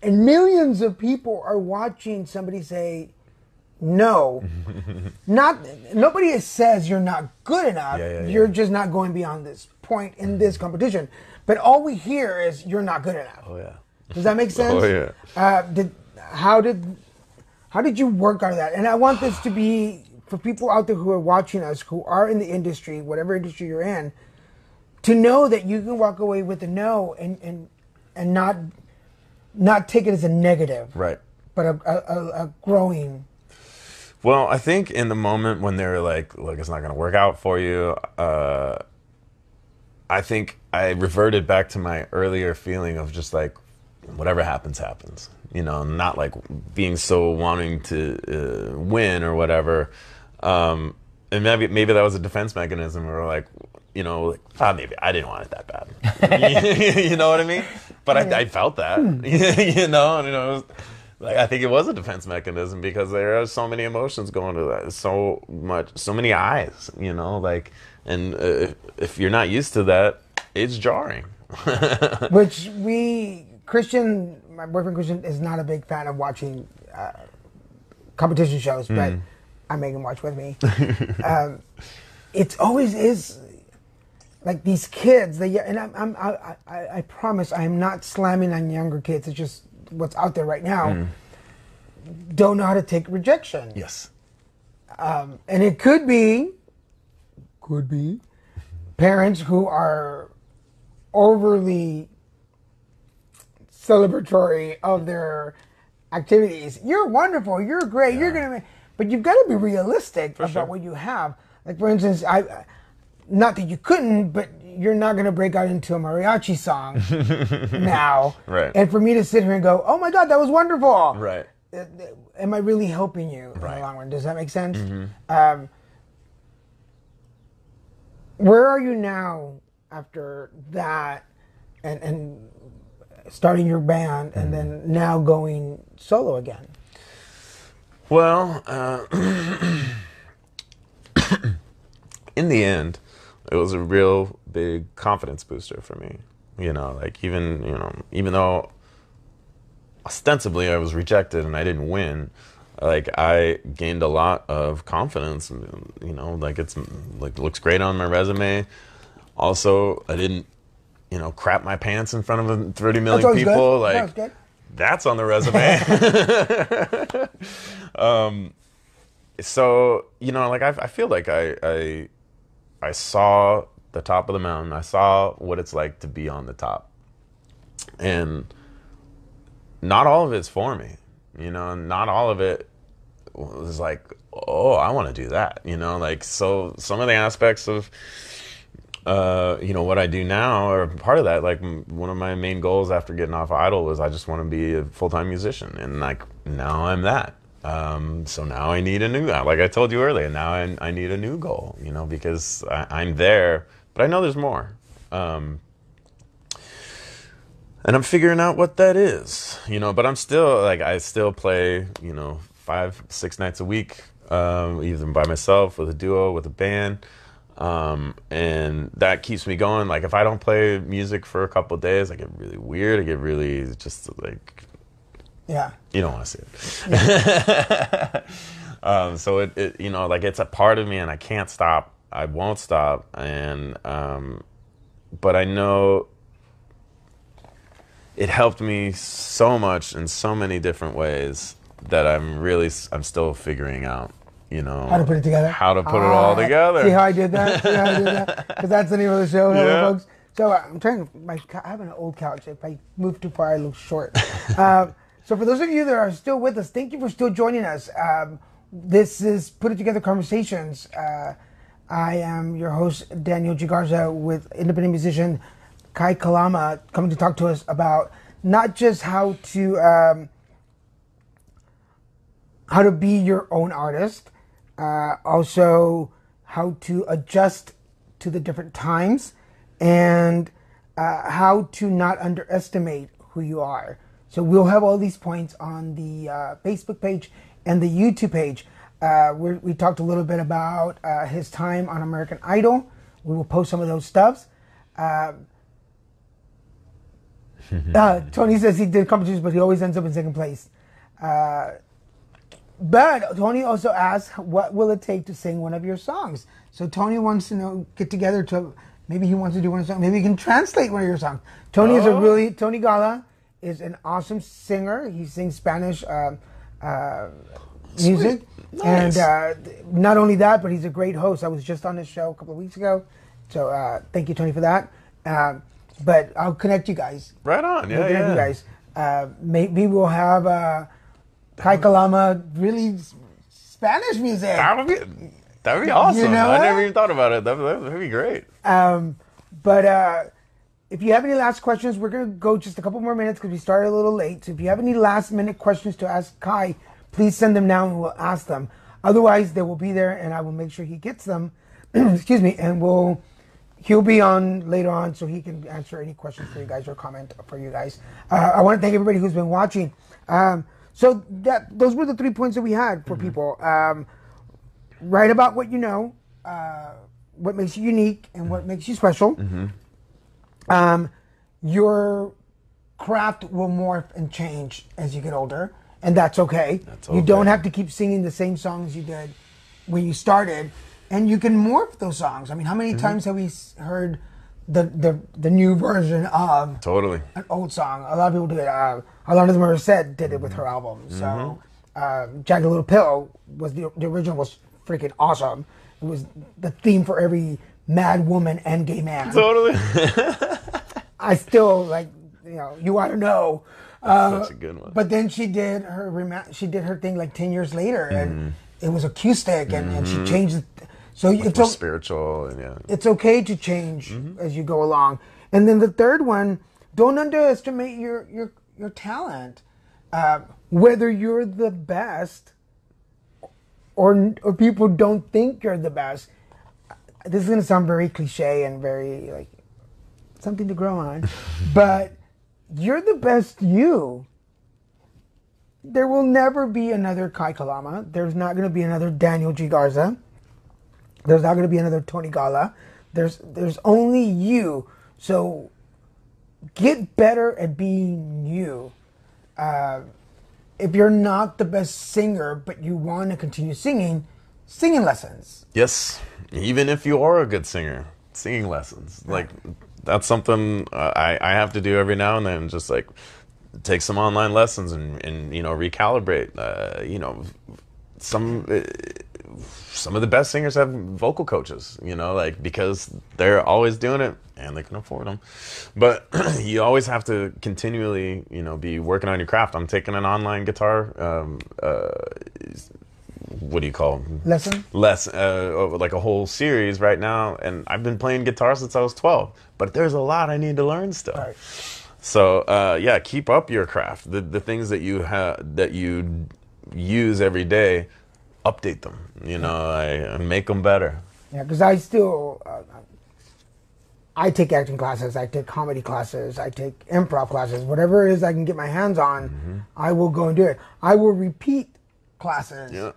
and millions of people are watching somebody say no, nobody says you're not good enough. You're just not going beyond this point in this competition. But all we hear is you're not good enough. Oh yeah. Does that make sense? Oh yeah. How did you work out of that? And I want this to be for people out there who are watching us, who are in the industry, whatever industry you're in, to know that you can walk away with a no and not take it as a negative, right? But a growing. Well, I think in the moment when they're like, look, it's not going to work out for you, I think I reverted back to my earlier feeling of just like, whatever happens, happens. Not like being so wanting to win or whatever. And maybe that was a defense mechanism, or like, maybe I didn't want it that bad. You know what I mean? But I felt that, and it was, like, I think it was a defense mechanism, because there are so many emotions going to that, so many eyes, like, and if you're not used to that, it's jarring. Which Christian, my boyfriend Christian, is not a big fan of watching competition shows, but I make him watch with me. It always is like these kids, and I promise I am not slamming on younger kids. It's just what's out there right now, don't know how to take rejection. Yes. And it could be parents who are overly celebratory of their activities. You're wonderful, you're great, you're gonna, but you've got to be realistic about what you have. Like, for instance, not that you couldn't, but you're not going to break out into a mariachi song now. Right. And for me to sit here and go, oh my God, that was wonderful. Right. Am I really helping you in the long run? Does that make sense? Where are you now after that and starting your band and then now going solo again? Well, in the end, it was a real big confidence booster for me. Like even though ostensibly I was rejected and I didn't win, like I gained a lot of confidence. Like it's like looks great on my resume. Also, I didn't, crap my pants in front of 30 million people. Good. Like that's on the resume. So like I feel like I saw the top of the mountain. I saw what it's like to be on the top. And not all of it's for me, not all of it was like, oh, I want to do that, like, so some of the aspects of you know, what I do now, or part of that, like one of my main goals after getting off Idol was I just want to be a full-time musician, and like now I'm that. So now I need a new, like I told you earlier, now I need a new goal, you know, because I'm there, but I know there's more. And I'm figuring out what that is, you know, but I'm still like, I still play, you know, 5-6 nights a week, either by myself, with a duo, with a band. And that keeps me going. Like if I don't play music for a couple of days, I get really weird. I get really just like, Yeah. you don't want to see it. So it, you know, like it's a part of me and I can't stop. I won't stop. And, but I know it helped me so much in so many different ways that I'm still figuring out, you know, How to put it together? How to put it all together. See how I did that? See how I did that? Because that's the name of the show, hello, Yeah. folks. So I'm trying to, I have an old couch. If I move too far, I look short. So for those of you that are still with us, thank you for still joining us. This is Put It Together Conversations. I am your host, Daniel G. Garza, with independent musician Kai Kalama, coming to talk to us about not just how to be your own artist, also how to adjust to the different times, and how to not underestimate who you are. So we'll have all these points on the Facebook page and the YouTube page. We talked a little bit about his time on American Idol. We will post some of those stuffs. Tony says he did competitions, but he always ends up in second place. But Tony also asked, what will it take to sing one of your songs? So Tony wants to know, get together to, maybe he wants to do one song. Maybe he can translate one of your songs. Tony Gala is an awesome singer. He sings Spanish music. Nice. And not only that, but he's a great host. I was just on his show a couple of weeks ago. So thank you, Tony, for that. But I'll connect you guys. Right on. Yeah, I'll connect you guys. Maybe we'll have Kai Kalama really Spanish music. That'd be awesome. You know I what? never even thought about it. That'd be great. But if you have any last questions, we're going to go just a couple more minutes because we started a little late. So if you have any last minute questions to ask Kai, please send them now and we'll ask them. Otherwise, they will be there and I will make sure he gets them. Excuse me. And he'll be on later on so he can answer any questions for you guys or comment for you guys. I want to thank everybody who's been watching. So those were the 3 points that we had for people. Write about what you know, what makes you unique, and what makes you special. Your craft will morph and change as you get older, and that's okay. You don't have to keep singing the same songs you did when you started, and you can morph those songs. I mean, how many times have we heard the new version of Totally. an old song? A lot of people do it. Alanis Morissette did it with her album. So Jagged Little Pill was the original was freaking awesome. It was the theme for every mad woman and gay man. Totally. I still like, you ought to know. Such a good one. But then she did her thing like 10 years later, and it was acoustic, and she changed. So More spiritual, and it's okay to change as you go along. And then the third one, don't underestimate your talent. Whether you're the best or people don't think you're the best. This is going to sound very cliche and very like something to grow on, but you're the best you. There will never be another Kai Kalama. There's not going to be another Daniel G. Garza. There's not going to be another Tony Gala. There's only you. So get better at being you. If you're not the best singer, but you want to continue singing lessons. Yes. Even if you are a good singer, singing lessons. Like, that's something I have to do every now and then. Just like take some online lessons and recalibrate. Some of the best singers have vocal coaches, because they're always doing it and they can afford them. But you always have to continually, be working on your craft. I'm taking an online guitar what do you call Lesson? like a whole series right now, and I've been playing guitar since I was 12. But there's a lot I need to learn still. Right. So yeah, keep up your craft. The things that you that you use every day, update them. You know, and make them better. Yeah, because I still, I take acting classes, I take comedy classes, I take improv classes, whatever it is I can get my hands on, I will go and do it. I will repeat classes. Yeah.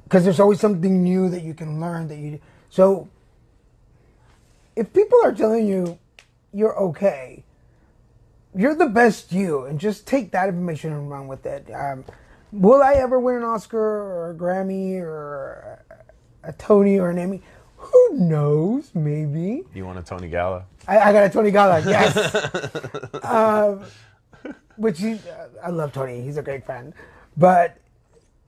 Because there's always something new that you can learn that you. So, if people are telling you you're okay, you're the best you, and just take that information and run with it. Will I ever win an Oscar or a Grammy or a Tony or an Emmy? Who knows? Maybe. You want a Tony Gala? I got a Tony Gala, yes. Which I love Tony. He's a great friend. But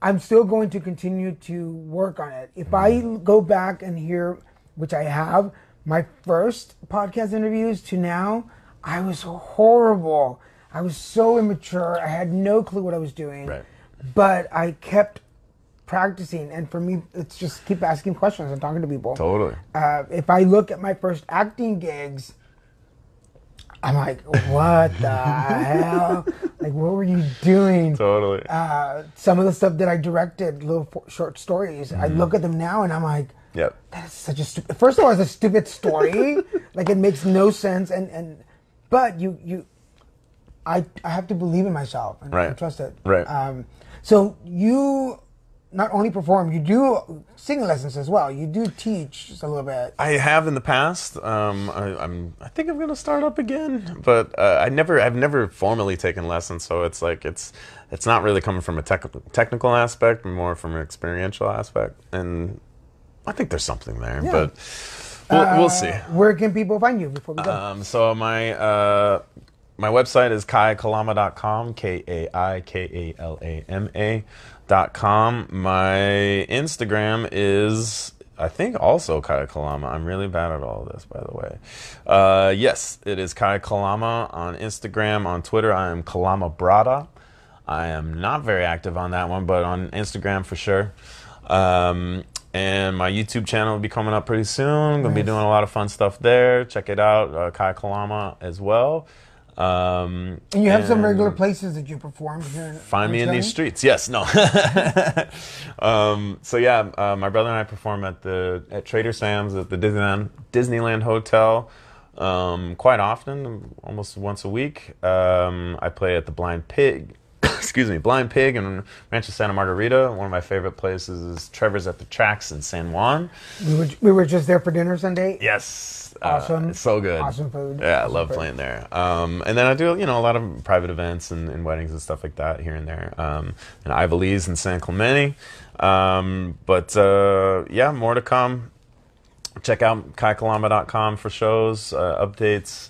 I'm still going to continue to work on it. If I go back and hear, which I have, my first podcast interviews to now, I was horrible. I was so immature. I had no clue what I was doing. Right. But I kept practicing, and for me, it's just keep asking questions and talking to people. Totally. If I look at my first acting gigs, I'm like, what the hell? Like, what were you doing? Totally. Some of the stuff that I directed, little short stories, I look at them now and I'm like, Yep. that is such a stupid. First of all, it's a stupid story. Like, it makes no sense, but I have to believe in myself and, Right. and trust it. Right. So you not only perform, you do singing lessons as well. You do teach just a little bit. I have in the past. I think I'm going to start up again, but I've never formally taken lessons. So it's like it's not really coming from a technical aspect, more from an experiential aspect, and I think there's something there. Yeah. But we'll see. Where can people find you before we go? So my website is kaikalama.com, KAIKALAMA.com. My Instagram is, I think, also Kai Kalama. I'm really bad at all of this, by the way. Yes, it is Kai Kalama on Instagram. On Twitter, I am Kalama Brada. I am not very active on that one, but on Instagram for sure. And my YouTube channel will be coming up pretty soon. I'm going to be doing a lot of fun stuff there. Check it out, Kai Kalama as well. And you have some regular places that you perform here in Find me in these streets. Yes, no. So yeah, my brother and I perform at Trader Sam's at the Disneyland Hotel quite often, almost once a week. I play at the Blind Pig. Blind Pig in Rancho Santa Margarita. One of my favorite places is Trevor's at the Tracks in San Juan. We were just there for dinner Sunday. Yes. Awesome. It's so good. Awesome food. Yeah, Awesome I love food. playing there. And then I do, a lot of private events and weddings and stuff like that here and there. And Ivali's in San Clemente. Yeah, more to come. Check out kaikalama.com for shows, updates,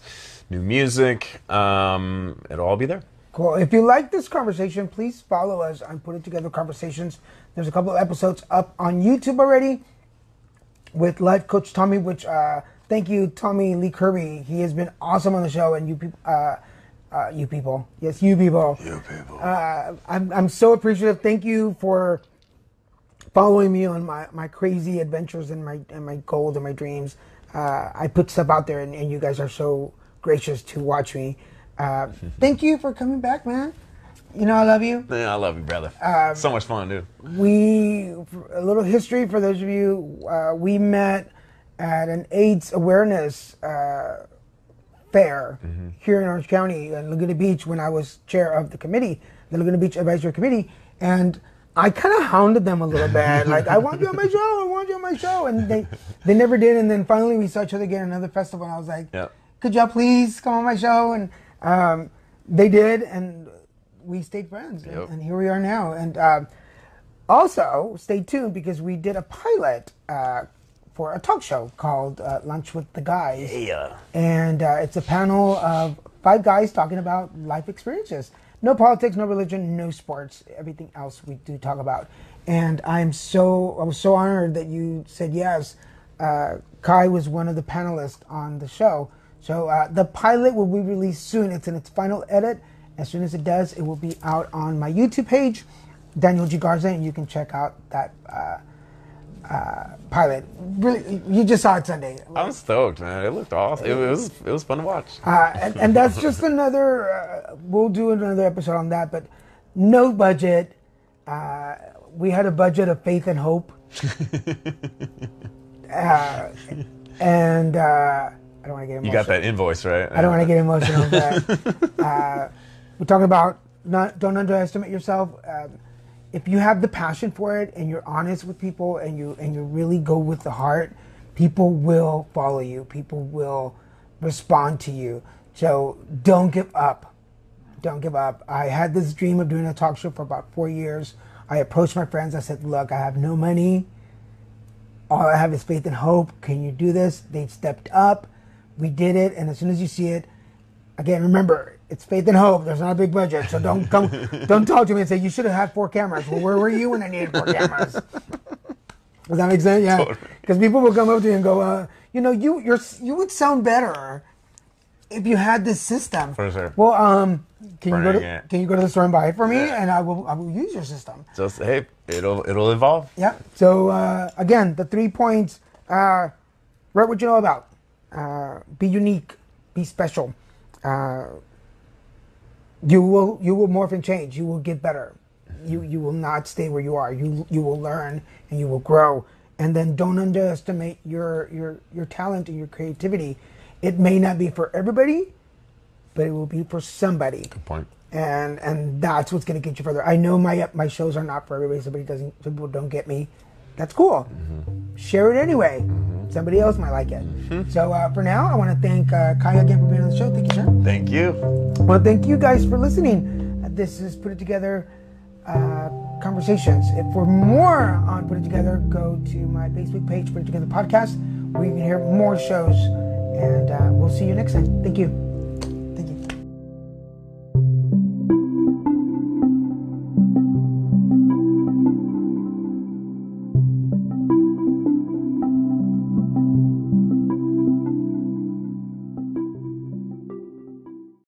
new music. It'll all be there. Cool. If you like this conversation, please follow us on Putting Together Conversations. There's a couple of episodes up on YouTube already with Life Coach Tommy, which thank you, Tommy Lee Kirby. He has been awesome on the show, and you people. Yes, you people. You people. I'm so appreciative. Thank you for following me on my crazy adventures and my goals and my dreams. I put stuff out there, and you guys are so gracious to watch me. Thank you for coming back, man. You know I love you. Yeah, I love you, brother. So much fun, dude. A little history for those of you. We met at an AIDS awareness fair here in Orange County in Laguna Beach when I was chair of the committee, the Laguna Beach Advisory Committee, and I kind of hounded them a little bit, like, I want you on my show, I want you on my show, and they never did. And then finally we saw each other again at another festival, and I was like, Yep. could y'all please come on my show? And they did, and we stayed friends, Yep. and here we are now. And also, stay tuned, because we did a pilot for a talk show called Lunch with the Guys. Yeah. And it's a panel of 5 guys talking about life experiences. No politics, no religion, no sports. Everything else we do talk about. And I was so honored that you said yes. Kai was one of the panelists on the show. So the pilot will be released soon. It's in its final edit. As soon as it does, it will be out on my YouTube page. Daniel G. Garza, and you can check out that pilot. Really, you just saw it Sunday. I'm stoked, man. It looked awesome. It was fun to watch. And that's just another. We'll do another episode on that, but no budget. We had a budget of faith and hope. And I don't want to get emotional. You got that invoice, right? I don't want to get emotional. But, we're talking about don't underestimate yourself. If you have the passion for it and you're honest with people and you really go with the heart, people will follow you. People will respond to you. So don't give up. Don't give up. I had this dream of doing a talk show for about 4 years. I approached my friends. I said, look, I have no money. All I have is faith and hope. Can you do this? They stepped up. We did it. And as soon as you see it, again, remember, it's faith and hope. There's not a big budget. So don't talk to me and say, you should have had 4 cameras. Well, where were you when I needed 4 cameras? Does that make sense? Yeah. Because people will come up to you and go, you would sound better if you had this system. For sure. Well, can you go to the store and buy it for me? Yeah. And I will use your system. Just, hey, it'll evolve. Yeah. So, again, the 3 points, write what you know about. Be unique. Be special. You will morph and change. You will get better. You will not stay where you are. You will learn and you will grow. And then don't underestimate your talent and your creativity. It may not be for everybody, but it will be for somebody. Good point. And that's what's going to get you further. I know my shows are not for everybody. Some people don't get me. That's cool. Mm-hmm. Share it anyway. Mm-hmm. Somebody else might like it. Mm-hmm. So for now, I want to thank Kaya again for being on the show. Thank you, sir. Thank you. Well, thank you guys for listening. This is Put It Together Conversations. If for more on Put It Together, go to my Facebook page, Put It Together Podcast, where you can hear more shows. And we'll see you next time. Thank you.